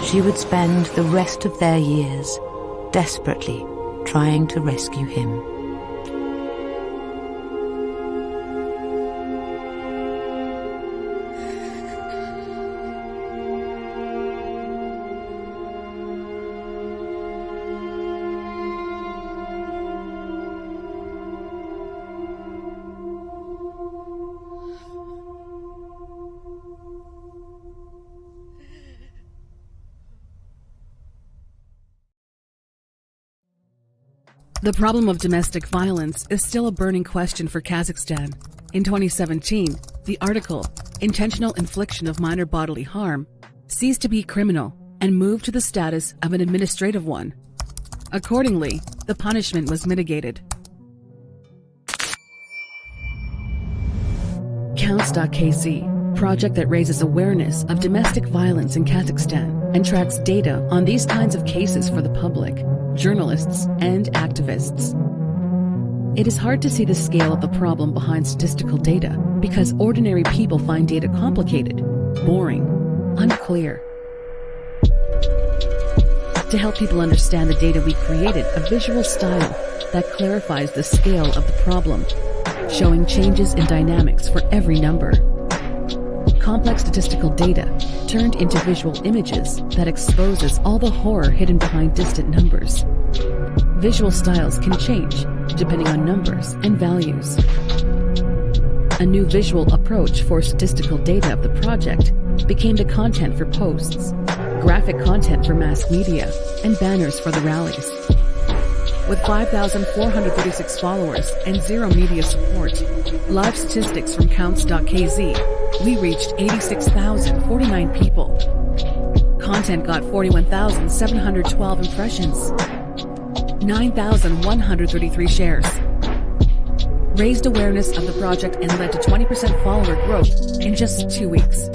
Speaker 19: she would spend the rest of their years desperately trying to rescue him.
Speaker 25: The problem of domestic violence is still a burning question for Kazakhstan. In 2017, the article, Intentional Infliction of Minor Bodily Harm, ceased to be criminal and moved to the status of an administrative one. Accordingly, the punishment was mitigated. Counts.kz, project that raises awareness of domestic violence in Kazakhstan and tracks data on these kinds of cases for the public, journalists, and activists. It is hard to see the scale of the problem behind statistical data because ordinary people find data complicated, boring, unclear. To help people understand the data, we created a visual style that clarifies the scale of the problem, showing changes in dynamics for every number. Complex statistical data turned into visual images that exposes all the horror hidden behind distant numbers. Visual styles can change depending on numbers and values. A new visual approach for statistical data of the project became the content for posts, graphic content for mass media, and banners for the rallies. With 5,436 followers and zero media support, live statistics from counts.kz, we reached 86,049 people. Content got 41,712 impressions, 9,133 shares, raised awareness of the project and led to 20% follower growth in just 2 weeks.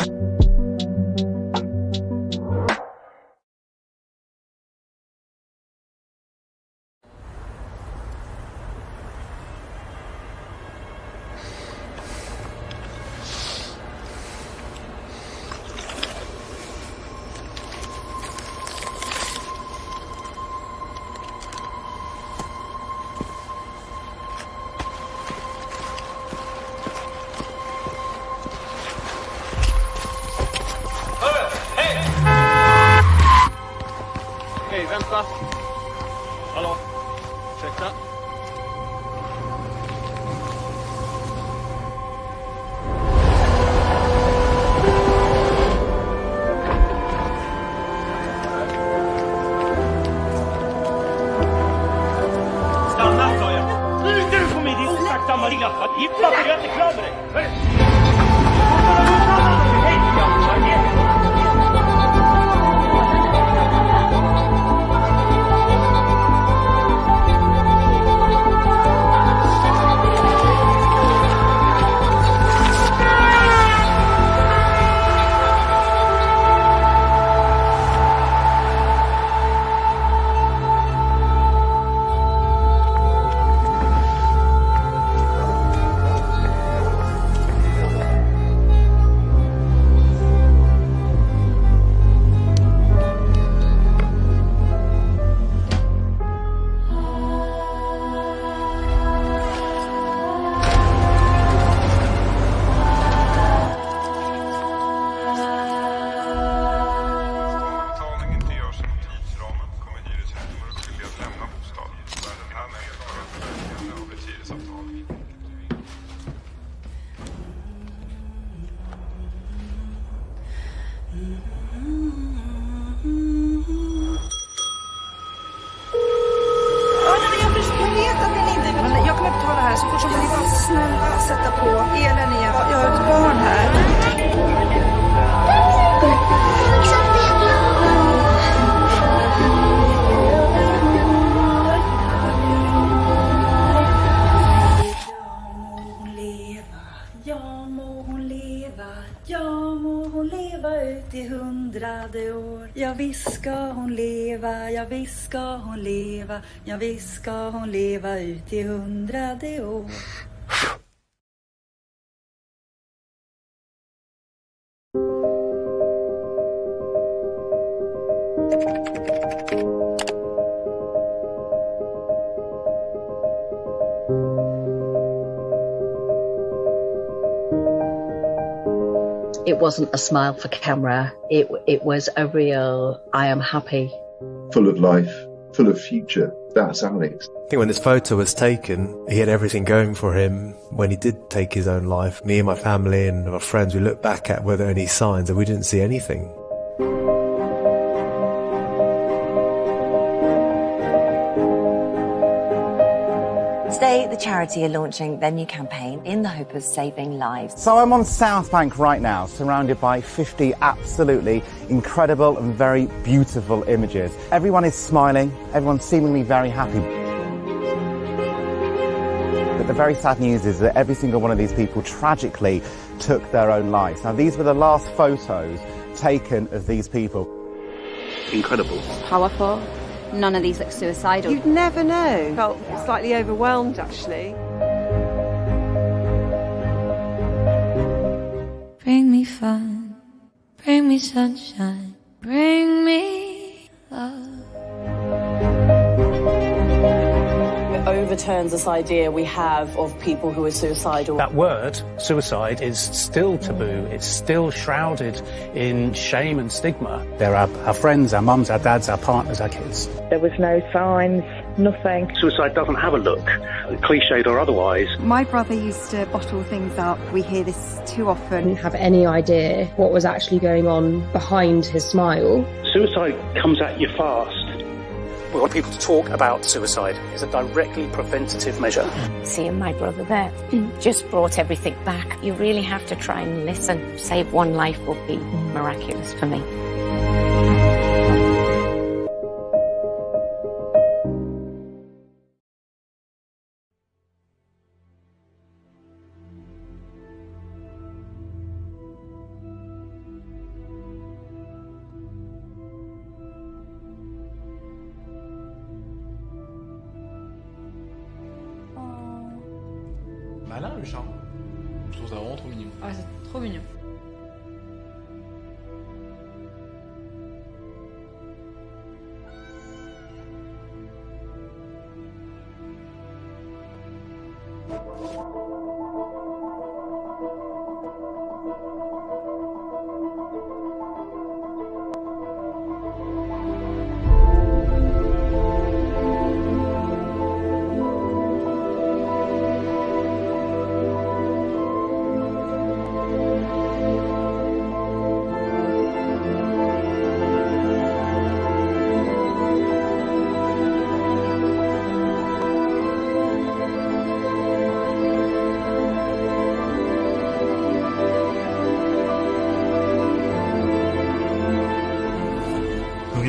Speaker 3: Vänta! Hallå? Ursäkta? Stanna, sa jag! Du kom in din sakta lilla fattigifta! Jag är inte klar med dig!
Speaker 5: Ja visst ska hon leva, ja visst ska hon leva, ja visst ska hon leva ut i 100:e år.
Speaker 20: It wasn't a smile for camera. It was a real, I am happy.
Speaker 7: Full of life, full of future. That's Alex.
Speaker 9: I think when this photo was taken, he had everything going for him. When he did take his own life, me and my family and my friends, we looked back at were there any signs, and we didn't see anything.
Speaker 11: Today, the charity are launching their new campaign in the hope of saving lives.
Speaker 13: So I'm on South Bank right now, surrounded by 50 absolutely incredible and very beautiful images. Everyone is smiling, everyone's seemingly very happy. But the very sad news is that every single one of these people tragically took their own lives. Now, these were the last photos taken of these people.
Speaker 7: Incredible.
Speaker 26: Powerful. None of these look suicidal.
Speaker 27: You'd never know. Felt slightly overwhelmed, actually.
Speaker 28: Bring me fun, bring me sunshine, bring me love.
Speaker 29: It overturns this idea we have of people who are suicidal.
Speaker 31: That word, suicide, is still taboo. It's still shrouded in shame and stigma.
Speaker 32: They're our friends, our mums, our dads, our partners, our kids.
Speaker 33: There was no signs
Speaker 1: Nothing.
Speaker 2: Suicide doesn't have a look, cliched or otherwise.
Speaker 27: My brother used to bottle things up. We hear this too often.
Speaker 4: Didn't have any idea what was actually going on behind his smile.
Speaker 2: Suicide comes at you fast.
Speaker 31: We want people to talk about suicide. It's a directly preventative measure.
Speaker 6: Seeing my brother there just brought everything back. You really have to try and listen. Save one life would be miraculous for me.
Speaker 8: Malin le chat. Je trouve ça vraiment trop mignon.
Speaker 12: Ah, c'est trop mignon.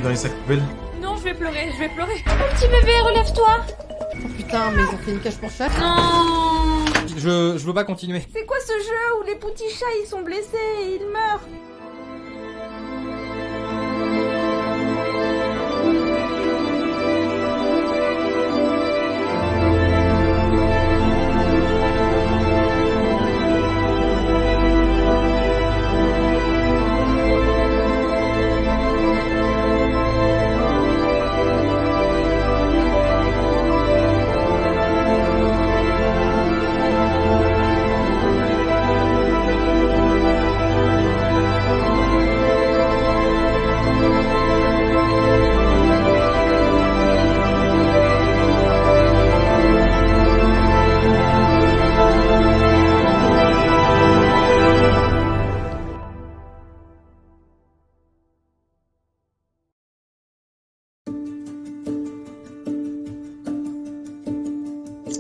Speaker 8: Dans les sacs poubelles.
Speaker 12: Non, je vais pleurer.
Speaker 28: Oh, petit bébé, relève-toi.
Speaker 14: Oh putain, mais ils ont fait une cage pour chat.
Speaker 12: Non.
Speaker 14: Je veux pas continuer.
Speaker 27: C'est quoi ce jeu où les petits chats ils sont blessés et ils meurent?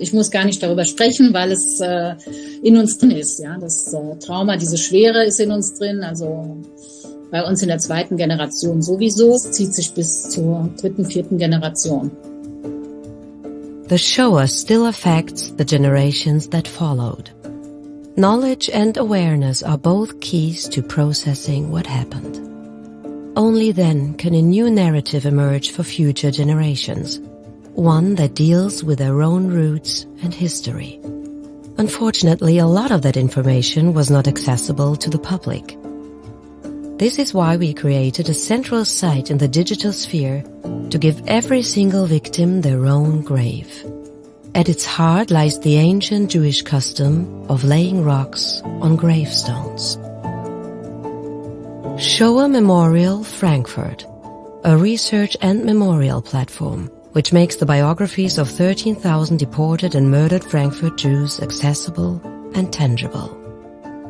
Speaker 15: Ich muss gar nicht darüber sprechen, weil es in uns drin ist. Ja, das Trauma, diese Schwere ist in uns drin. Also bei uns in der 2. Generation sowieso. Es zieht sich bis zur 3., 4. Generation.
Speaker 19: The Shoah still affects the generations that followed. Knowledge and awareness are both keys to processing what happened. Only then can a new narrative emerge for future generations. One that deals with their own roots and history. Unfortunately, a lot of that information was not accessible to the public. This is why we created a central site in the digital sphere to give every single victim their own grave. At its heart lies the ancient Jewish custom of laying rocks on gravestones. Shoah Memorial Frankfurt, a research and memorial platform which makes the biographies of 13,000 deported and murdered Frankfurt Jews accessible and tangible.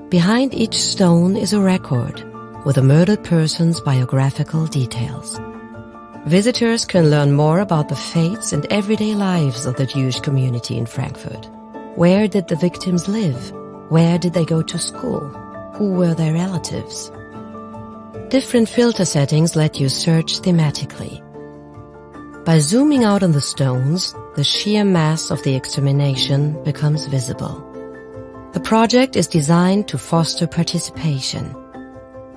Speaker 19: Behind each stone is a record with a murdered person's biographical details. Visitors can learn more about the fates and everyday lives of the Jewish community in Frankfurt. Where did the victims live? Where did they go to school? Who were their relatives? Different filter settings let you search thematically. By zooming out on the stones, the sheer mass of the extermination becomes visible. The project is designed to foster participation.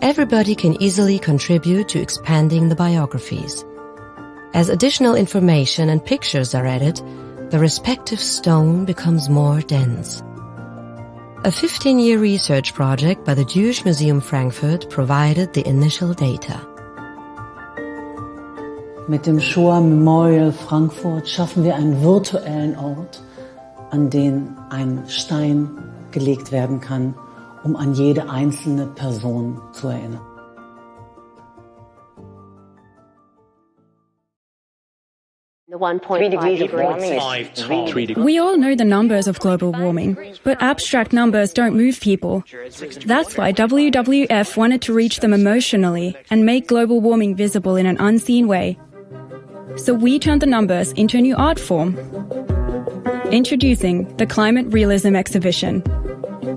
Speaker 19: Everybody can easily contribute to expanding the biographies. As additional information and pictures are added, the respective stone becomes more dense. A 15-year research project by the Jewish Museum Frankfurt provided the initial data.
Speaker 16: Mit dem Shoah Memorial Frankfurt schaffen wir einen virtuellen Ort, an den ein Stein gelegt werden kann, um an jede einzelne Person zu erinnern.
Speaker 18: The
Speaker 1: 1.5 degrees.
Speaker 3: We all know the numbers of global warming, but abstract numbers don't move people. That's why WWF wanted to reach them emotionally and make global warming visible in an unseen way. So we turned the numbers into a new art form. Introducing the Climate Realism exhibition.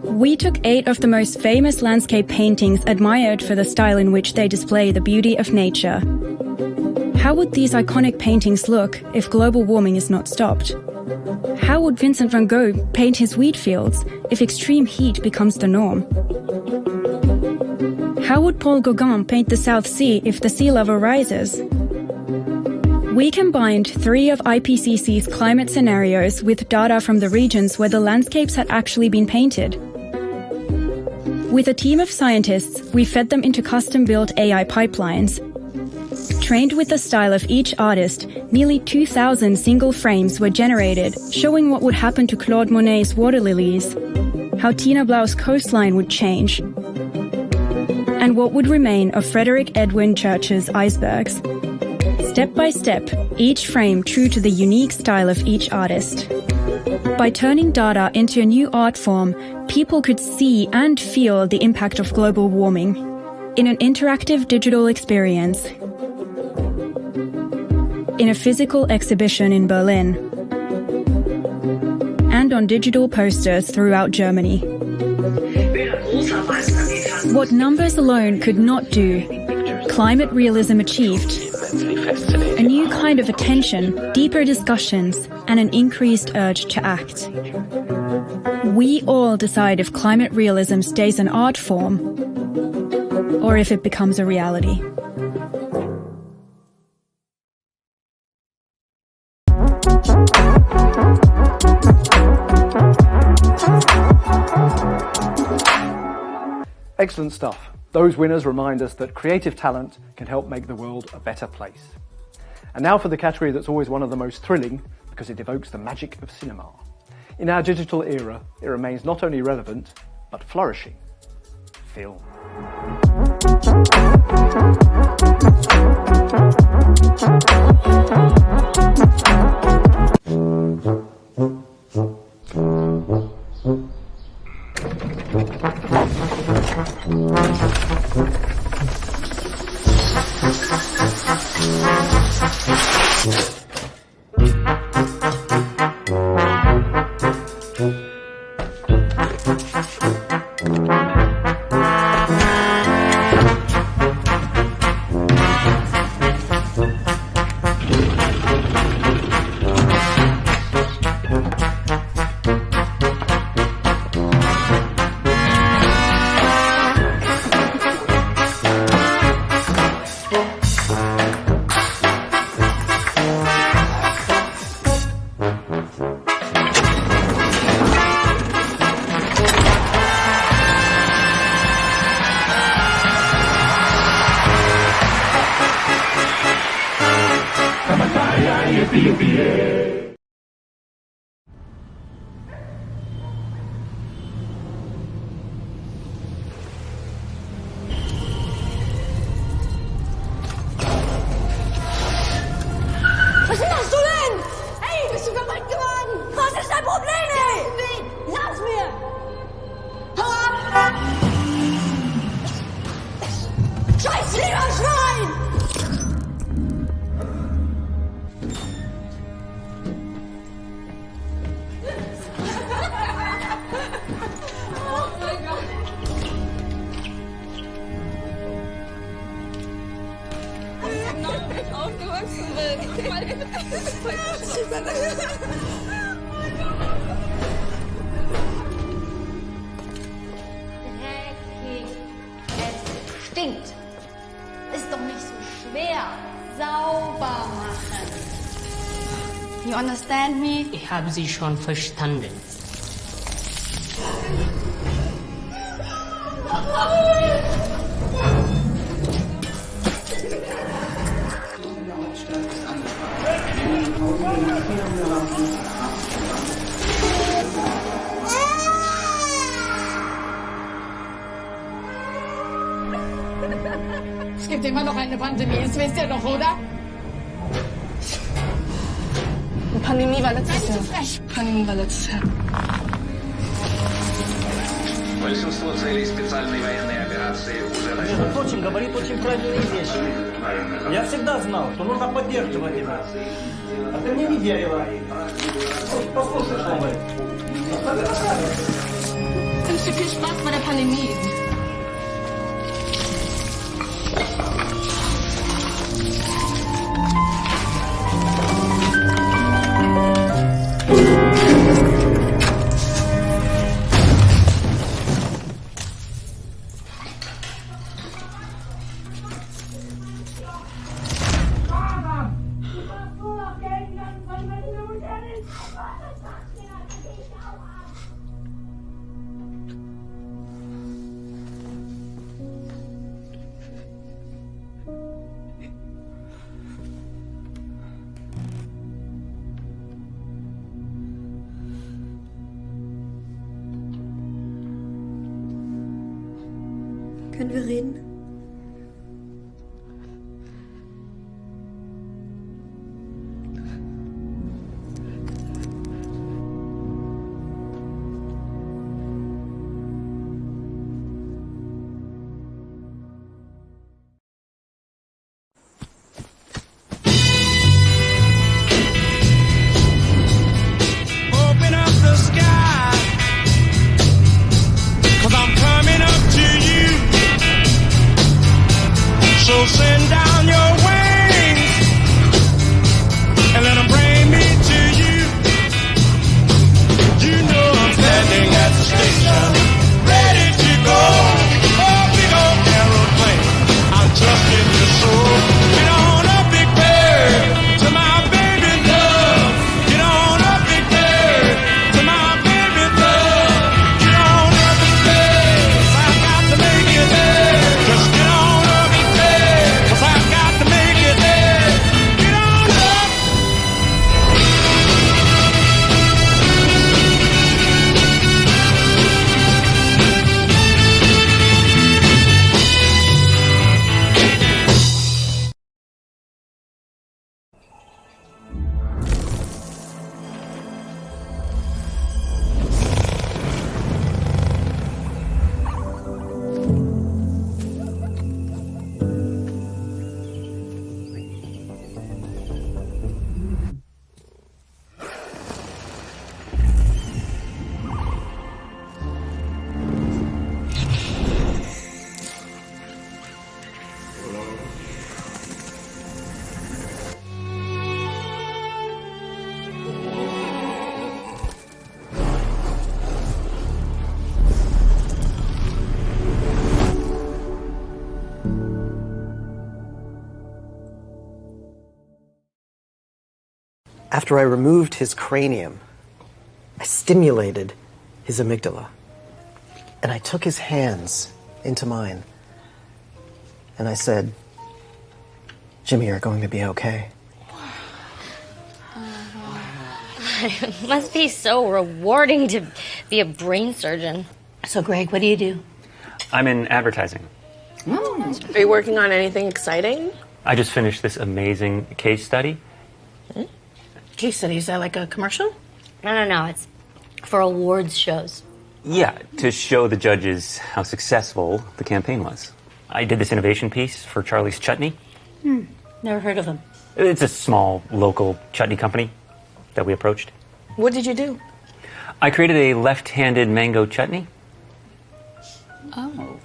Speaker 3: We took 8 of the most famous landscape paintings admired for the style in which they display the beauty of nature. How would these iconic paintings look if global warming is not stopped? How would Vincent van Gogh paint his wheat fields if extreme heat becomes the norm? How would Paul Gauguin paint the South Sea if the sea level rises? We combined 3 of IPCC's climate scenarios with data from the regions where the landscapes had actually been painted. With a team of scientists, we fed them into custom-built AI pipelines. Trained with the style of each artist, nearly 2,000 single frames were generated, showing what would happen to Claude Monet's water lilies, how Tina Blau's coastline would change, and what would remain of Frederick Edwin Church's icebergs. Step by step, each frame true to the unique style of each artist. By turning data into a new art form, people could see and feel the impact of global warming in an interactive digital experience, in a physical exhibition in Berlin, and on digital posters throughout Germany. What numbers alone could not do, climate realism achieved. A new kind of attention, deeper discussions, and an increased urge to act. We all decide if climate realism stays an art form or if it becomes a reality.
Speaker 10: Excellent stuff. Those winners remind us that creative talent can help make the world a better place. And now for the category that's always one of the most thrilling because it evokes the magic of cinema. In our digital era, it remains not only relevant, but flourishing. Film.
Speaker 1: Was machst du denn? Hey, bist du verrückt geworden? Was ist dein Problem? Hey, sag's mir! Hau ab! Scheiß Lieberschwein! Oh mein Gott! Noch nicht aufgewachsen bin.
Speaker 17: Dreckig. Es stinkt. Ist doch nicht so schwer. Sauber machen. You understand me?
Speaker 18: Ich habe Sie schon verstanden.
Speaker 17: Es gibt immer noch eine Pandemie, das wisst ihr doch, oder?
Speaker 5: Pandemie war letztes Jahr. Pandemie war letztes Jahr.
Speaker 9: Большинство целей специальной военной операции уже
Speaker 11: Между прочим, говорит очень правильные вещи. Я всегда знал, что нужно поддерживать его. А ты мне не верила. Послушай, что он говорит.
Speaker 5: Ich wünsche dir viel Spaß bei der Pandemie.
Speaker 1: Können wir reden?
Speaker 11: Open up the sky, 'cause I'm coming up to you. So send down your wings and let them bring me to you. You know I'm standing at the station, ready to go. Oh, big old aeroplane, I'm just in your soul. Get on up, big bird, to my baby love. Get on up, big bird, to my baby love. Get on up, big bird, 'cause I've got to make it there. Just get on up, big bird, 'cause I've got to make it there. Get on up.
Speaker 13: After I removed his cranium, I stimulated his amygdala. And I took his hands into mine. And I said, Jimmy, you're going to be okay.
Speaker 6: It must be so rewarding to be a brain surgeon.
Speaker 20: So, Greg, what do you do?
Speaker 21: I'm in advertising.
Speaker 20: Are you working on anything exciting?
Speaker 21: I just finished this amazing case study.
Speaker 20: Case study, is that like a commercial?
Speaker 6: No. It's for awards shows.
Speaker 21: Yeah, to show the judges how successful the campaign was. I did this innovation piece for Charlie's Chutney.
Speaker 20: Never heard of them.
Speaker 21: It's a small local chutney company that we approached.
Speaker 20: What did you do?
Speaker 21: I created a left-handed mango chutney.
Speaker 20: Oh.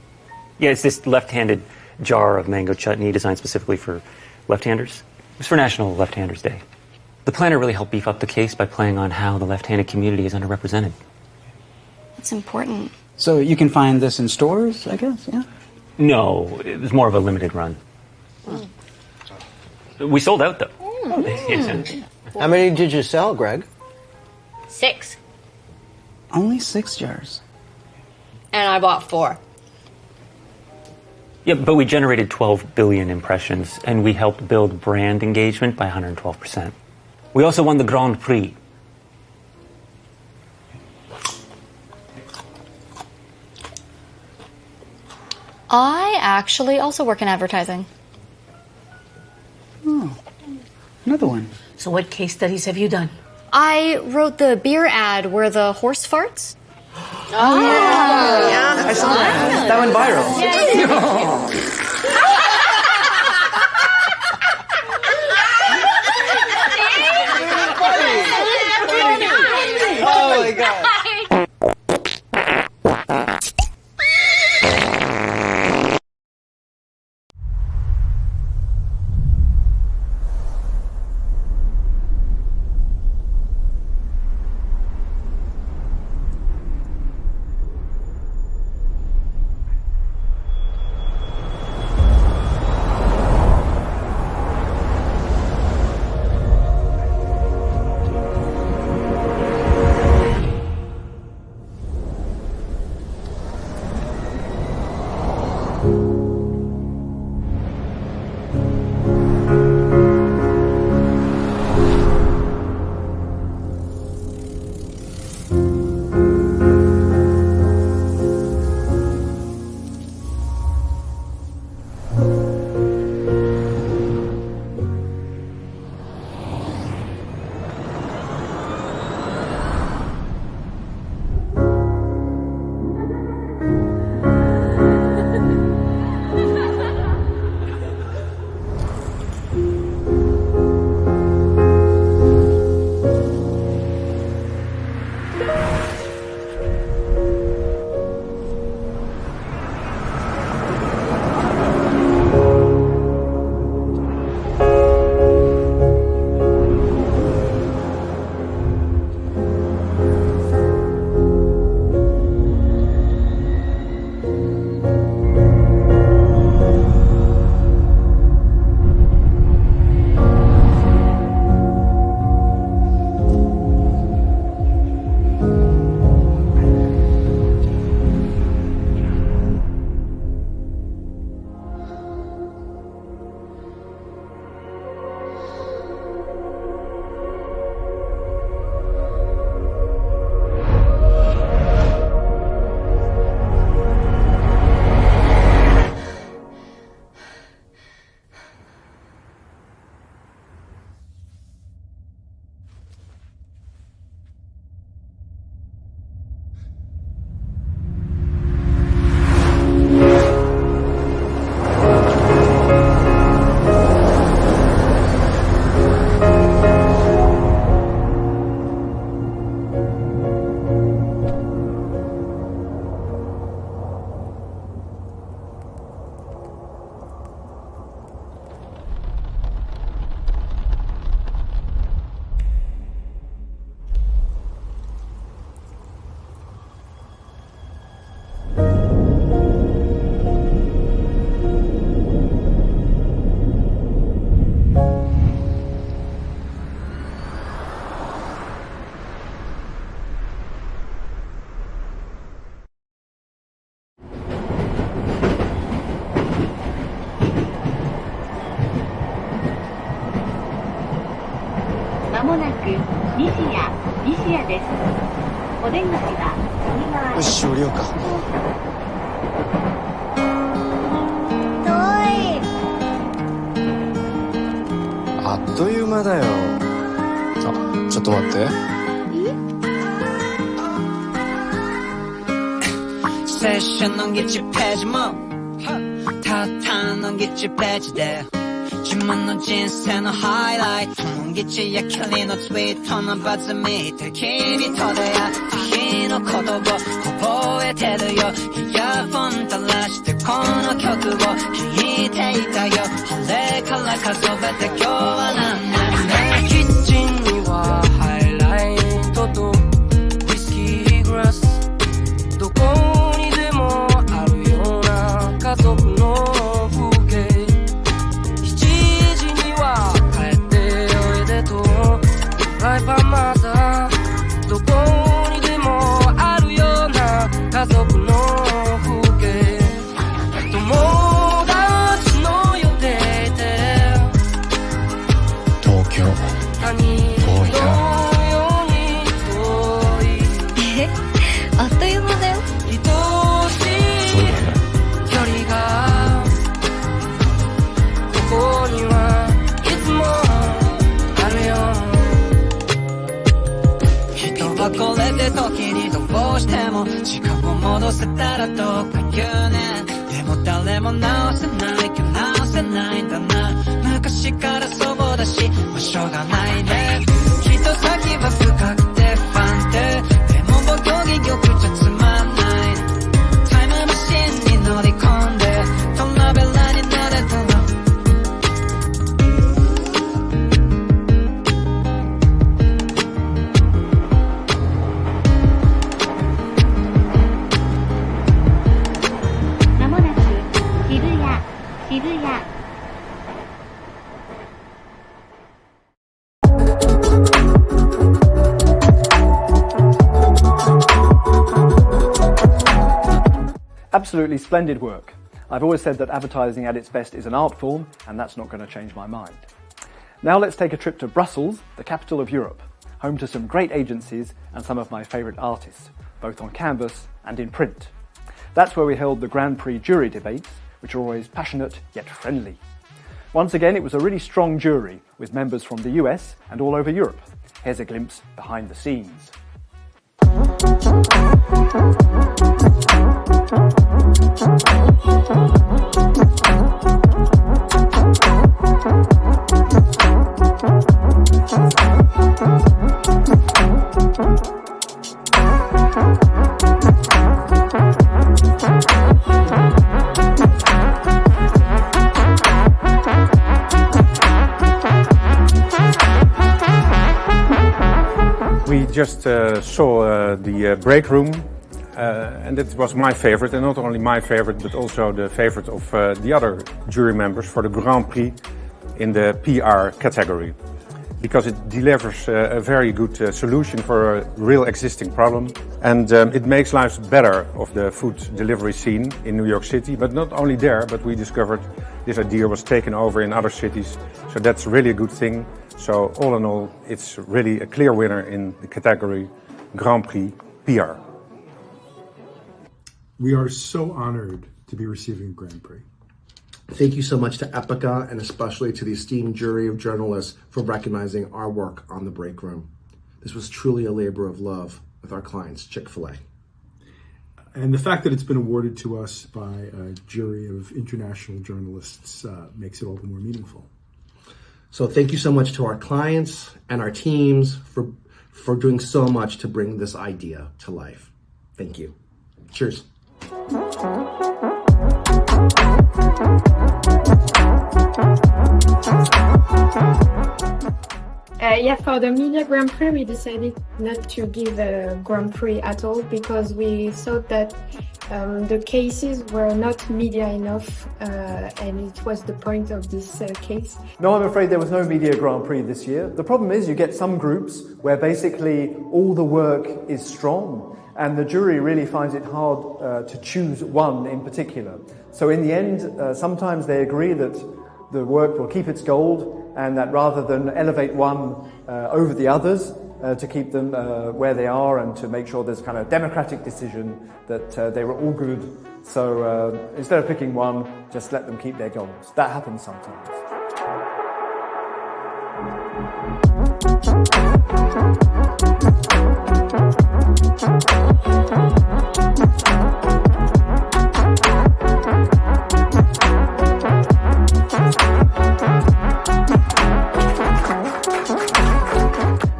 Speaker 21: Yeah, it's this left-handed jar of mango chutney designed specifically for left-handers. It was for National Left-Handers Day. The planner really helped beef up the case by playing on how the left-handed community is underrepresented.
Speaker 6: It's important.
Speaker 22: So you can find this in stores, I guess, yeah?
Speaker 21: No, it was more of a limited run. We sold out, though.
Speaker 13: How many did you sell, Greg?
Speaker 6: 6.
Speaker 22: Only 6 jars.
Speaker 6: And I bought 4.
Speaker 21: Yeah, but we generated 12 billion impressions, and we helped build brand engagement by 112%. We also won the Grand Prix.
Speaker 23: I actually also work in advertising.
Speaker 22: Oh, another one.
Speaker 20: So what case studies have you done?
Speaker 23: I wrote the beer ad where the horse farts.
Speaker 13: Oh, yeah. I saw that. That went viral. Oh my god.
Speaker 11: よし、降りようか。あっという間だよ。あ、ちょっと待って。
Speaker 2: 세션 넘기지 페이지 타타 넘기지 페이지대 주문 너 인생 너 하이라이트 넘기지 야킬리 너 트위터 너 바즈 밑에 길이 터대야日の言葉覚えてるよイヤフォン垂らしてこの曲を聴いていたよあれから数えて今日は何年キッチンにはハイライトとウイスキーグラスどこにでもあるような家族の風景7時には帰っておいでとフライパンマザーどこにでもあるような家族の風景友達の予定で
Speaker 11: 友
Speaker 2: 過去戻せたらどうか言うねでも誰も直せないけど直せないんだな昔からそうだしまあしょうがないねきっと先は深くて不安定でも僕よくじゃつまんないタイムマシンに乗り込んでトラベラーになれたら
Speaker 4: まもなく渋谷
Speaker 10: Absolutely splendid work. I've always said that advertising at its best is an art form, and that's not going to change my mind. Now let's take a trip to Brussels, the capital of Europe, home to some great agencies and some of my favourite artists, both on canvas and in print. That's where we held the Grand Prix jury debates, which are always passionate yet friendly. Once again, it was a really strong jury, with members from the US and all over Europe. Here's a glimpse behind the scenes.
Speaker 7: We just saw the break room, and it was my favorite, and not only my favorite, but also the favorite of the other jury members for the Grand Prix in the PR category, because it delivers a very good solution for a real existing problem, and it makes lives better of the food delivery scene in New York City, but not only there, but we discovered this idea was taken over in other cities, so that's really a good thing. So all in all, it's really a clear winner in the category Grand Prix PR.
Speaker 8: We are so honored to be receiving Grand Prix.
Speaker 12: Thank you so much to Epica and especially to the esteemed jury of journalists for recognizing our work on the break room. This was truly a labor of love with our clients, Chick-fil-A.
Speaker 8: And the fact that it's been awarded to us by a jury of international journalists makes it all the more meaningful.
Speaker 12: So thank you so much to our clients and our teams for doing so much to bring this idea to life. Thank you. Cheers.
Speaker 24: Yeah, for the Media Grand Prix, we decided not to give a Grand Prix at all because we thought that the cases were not media enough, and it was the point of this case.
Speaker 10: No, I'm afraid there was no Media Grand Prix this year. The problem is you get some groups where basically all the work is strong, and the jury really finds it hard to choose one in particular. So in the end, sometimes they agree that the work will keep its gold, and that rather than elevate one over the others, to keep them where they are and to make sure there's kind of democratic decision that they were all good. So instead of picking one, just let them keep their goals. That happens sometimes.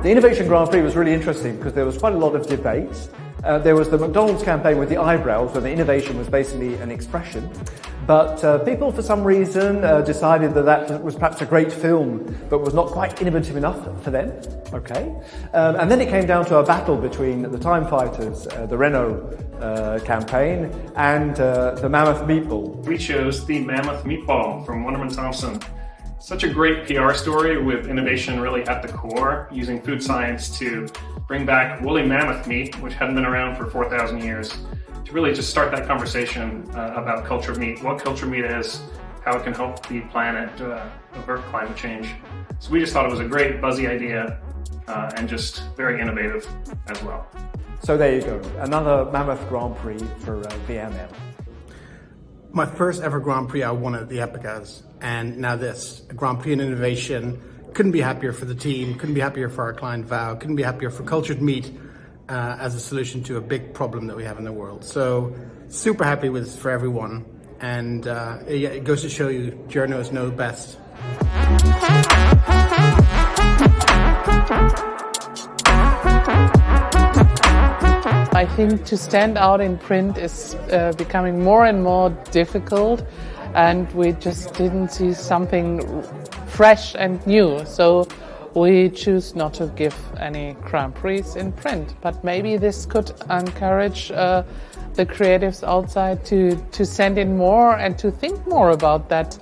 Speaker 10: The Innovation Grand Prix was really interesting because there was quite a lot of debate. There was the McDonald's campaign with the eyebrows, where the innovation was basically an expression. But people, for some reason, decided that that was perhaps a great film, but was not quite innovative enough for them. Okay. And then it came down to a battle between the Time Fighters, the Renault campaign, and the Mammoth Meatball.
Speaker 25: We chose the Mammoth Meatball from Wunderman Thompson. Such a great PR story with innovation really at the core, using food science to bring back woolly mammoth meat, which hadn't been around for 4,000 years, to really just start that conversation about cultured meat, what cultured meat is, how it can help the planet avert climate change. So we just thought it was a great buzzy idea and just very innovative as well.
Speaker 10: So there you go, another Mammoth Grand Prix for VML.
Speaker 26: My first ever Grand Prix I won at the Epicas, and now this, a Grand Prix in innovation. Couldn't be happier for the team, couldn't be happier for our client Val, couldn't be happier for cultured meat, as a solution to a big problem that we have in the world. So super happy with this for everyone. And it goes to show you, journalists know best.
Speaker 3: I think to stand out in print is becoming more and more difficult, and we just didn't see something fresh and new. So we choose not to give any Grand Prix in print, but maybe this could encourage the creatives outside to send in more and to think more about that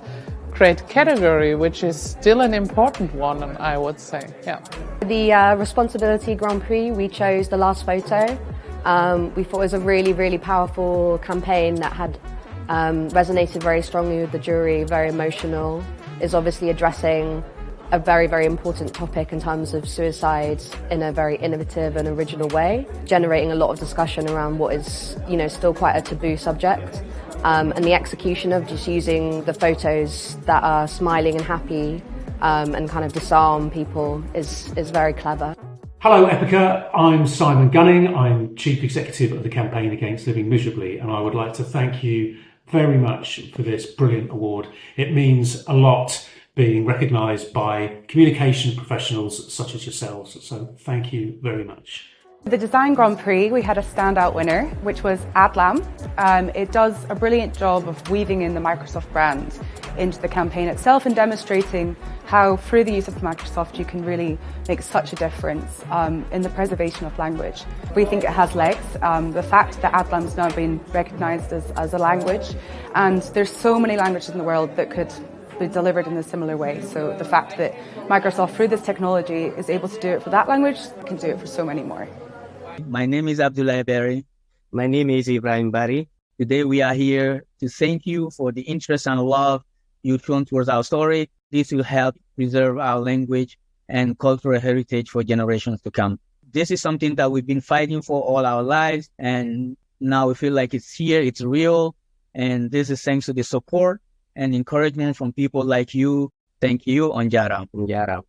Speaker 3: great category, which is still an important one, I would say. Yeah.
Speaker 14: The Responsibility Grand Prix, we chose The Last Photo. We thought it was a really, really powerful campaign that had resonated very strongly with the jury, very emotional, is obviously addressing a very, very important topic in terms of suicide in a very innovative and original way, generating a lot of discussion around what is, still quite a taboo subject. And the execution of just using the photos that are smiling and happy and kind of disarm people is very clever.
Speaker 15: Hello Epica, I'm Simon Gunning. I'm Chief Executive of the Campaign Against Living Miserably, and I would like to thank you very much for this brilliant award. It means a lot being recognised by communication professionals such as yourselves, so thank you very much.
Speaker 16: The Design Grand Prix, we had a standout winner, which was Adlam. It does a brilliant job of weaving in the Microsoft brand into the campaign itself and demonstrating how through the use of Microsoft you can really make such a difference in the preservation of language. We think it has legs. The fact that Adlam's now been recognised as a language, and there's so many languages in the world that could be delivered in a similar way. So the fact that Microsoft through this technology is able to do it for that language can do it for so many more.
Speaker 18: My name is Abdullah Berry. My name is Ibrahim Bari. Today we are here to thank you for the interest and love you've shown towards our story. This will help preserve our language and cultural heritage for generations to come. This is something that we've been fighting for all our lives, and now we feel like it's here, it's real, and this is thanks to the support and encouragement from people like you. Thank you, Onjara. Onjara.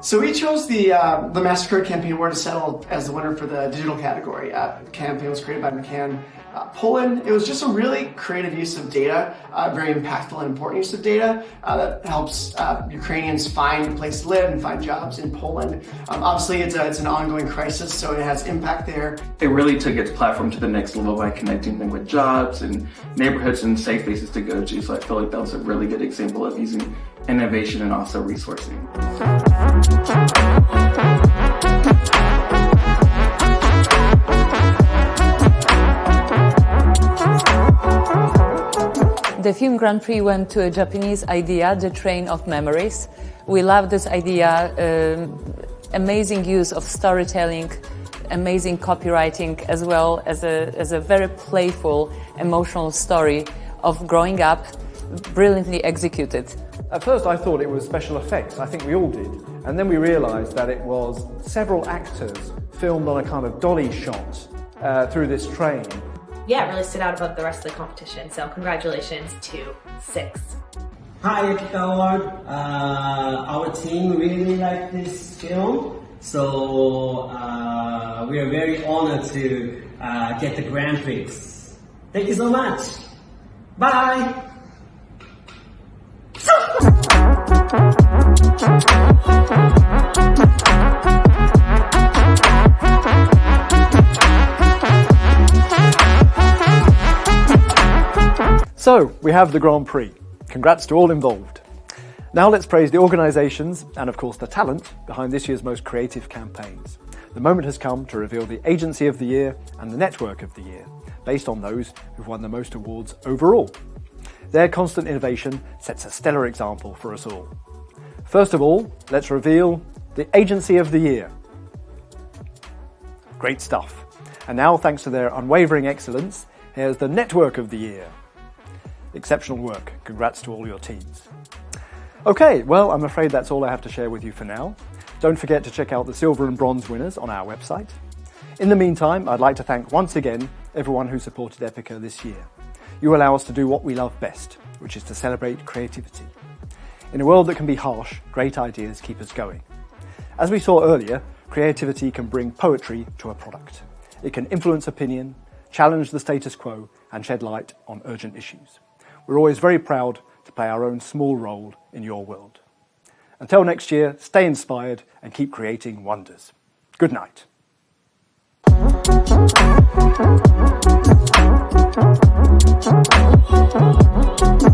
Speaker 19: So we chose the Massacre campaign award to settle as the winner for the digital category. The campaign was created by McCann Poland. It was just a really creative use of data, very impactful and important use of data that helps Ukrainians find a place to live and find jobs in Poland. Obviously, it's an ongoing crisis, so it has impact there.
Speaker 27: It really took its platform to the next level by connecting them with jobs and neighborhoods and safe places to go to. So I feel like that was a really good example of using innovation and also resourcing.
Speaker 28: The film Grand Prix went to a Japanese idea, The Train of Memories. We love this idea, amazing use of storytelling, amazing copywriting, as well as a very playful, emotional story of growing up, brilliantly executed.
Speaker 10: At first I thought it was special effects, I think we all did, and then we realised that it was several actors filmed on a kind of dolly shot through this train.
Speaker 29: Yeah, it really stood out above the rest of the competition, so congratulations to 6.
Speaker 30: Hi, Epica Award. Our team really liked this film, so we are very honored to get the Grand Prix. Thank you so much. Bye!
Speaker 10: So, we have the Grand Prix. Congrats to all involved. Now let's praise the organisations and of course the talent behind this year's most creative campaigns. The moment has come to reveal the Agency of the Year and the Network of the Year, based on those who've won the most awards overall. Their constant innovation sets a stellar example for us all. First of all, let's reveal the Agency of the Year. Great stuff. And now, thanks to their unwavering excellence, here's the Network of the Year. Exceptional work. Congrats to all your teams. Okay, well, I'm afraid that's all I have to share with you for now. Don't forget to check out the silver and bronze winners on our website. In the meantime, I'd like to thank once again everyone who supported Epica this year. You allow us to do what we love best, which is to celebrate creativity. In a world that can be harsh, great ideas keep us going. As we saw earlier, creativity can bring poetry to a product. It can influence opinion, challenge the status quo, and shed light on urgent issues. We're always very proud to play our own small role in your world. Until next year, stay inspired and keep creating wonders. Good night.
Speaker 2: Thank you.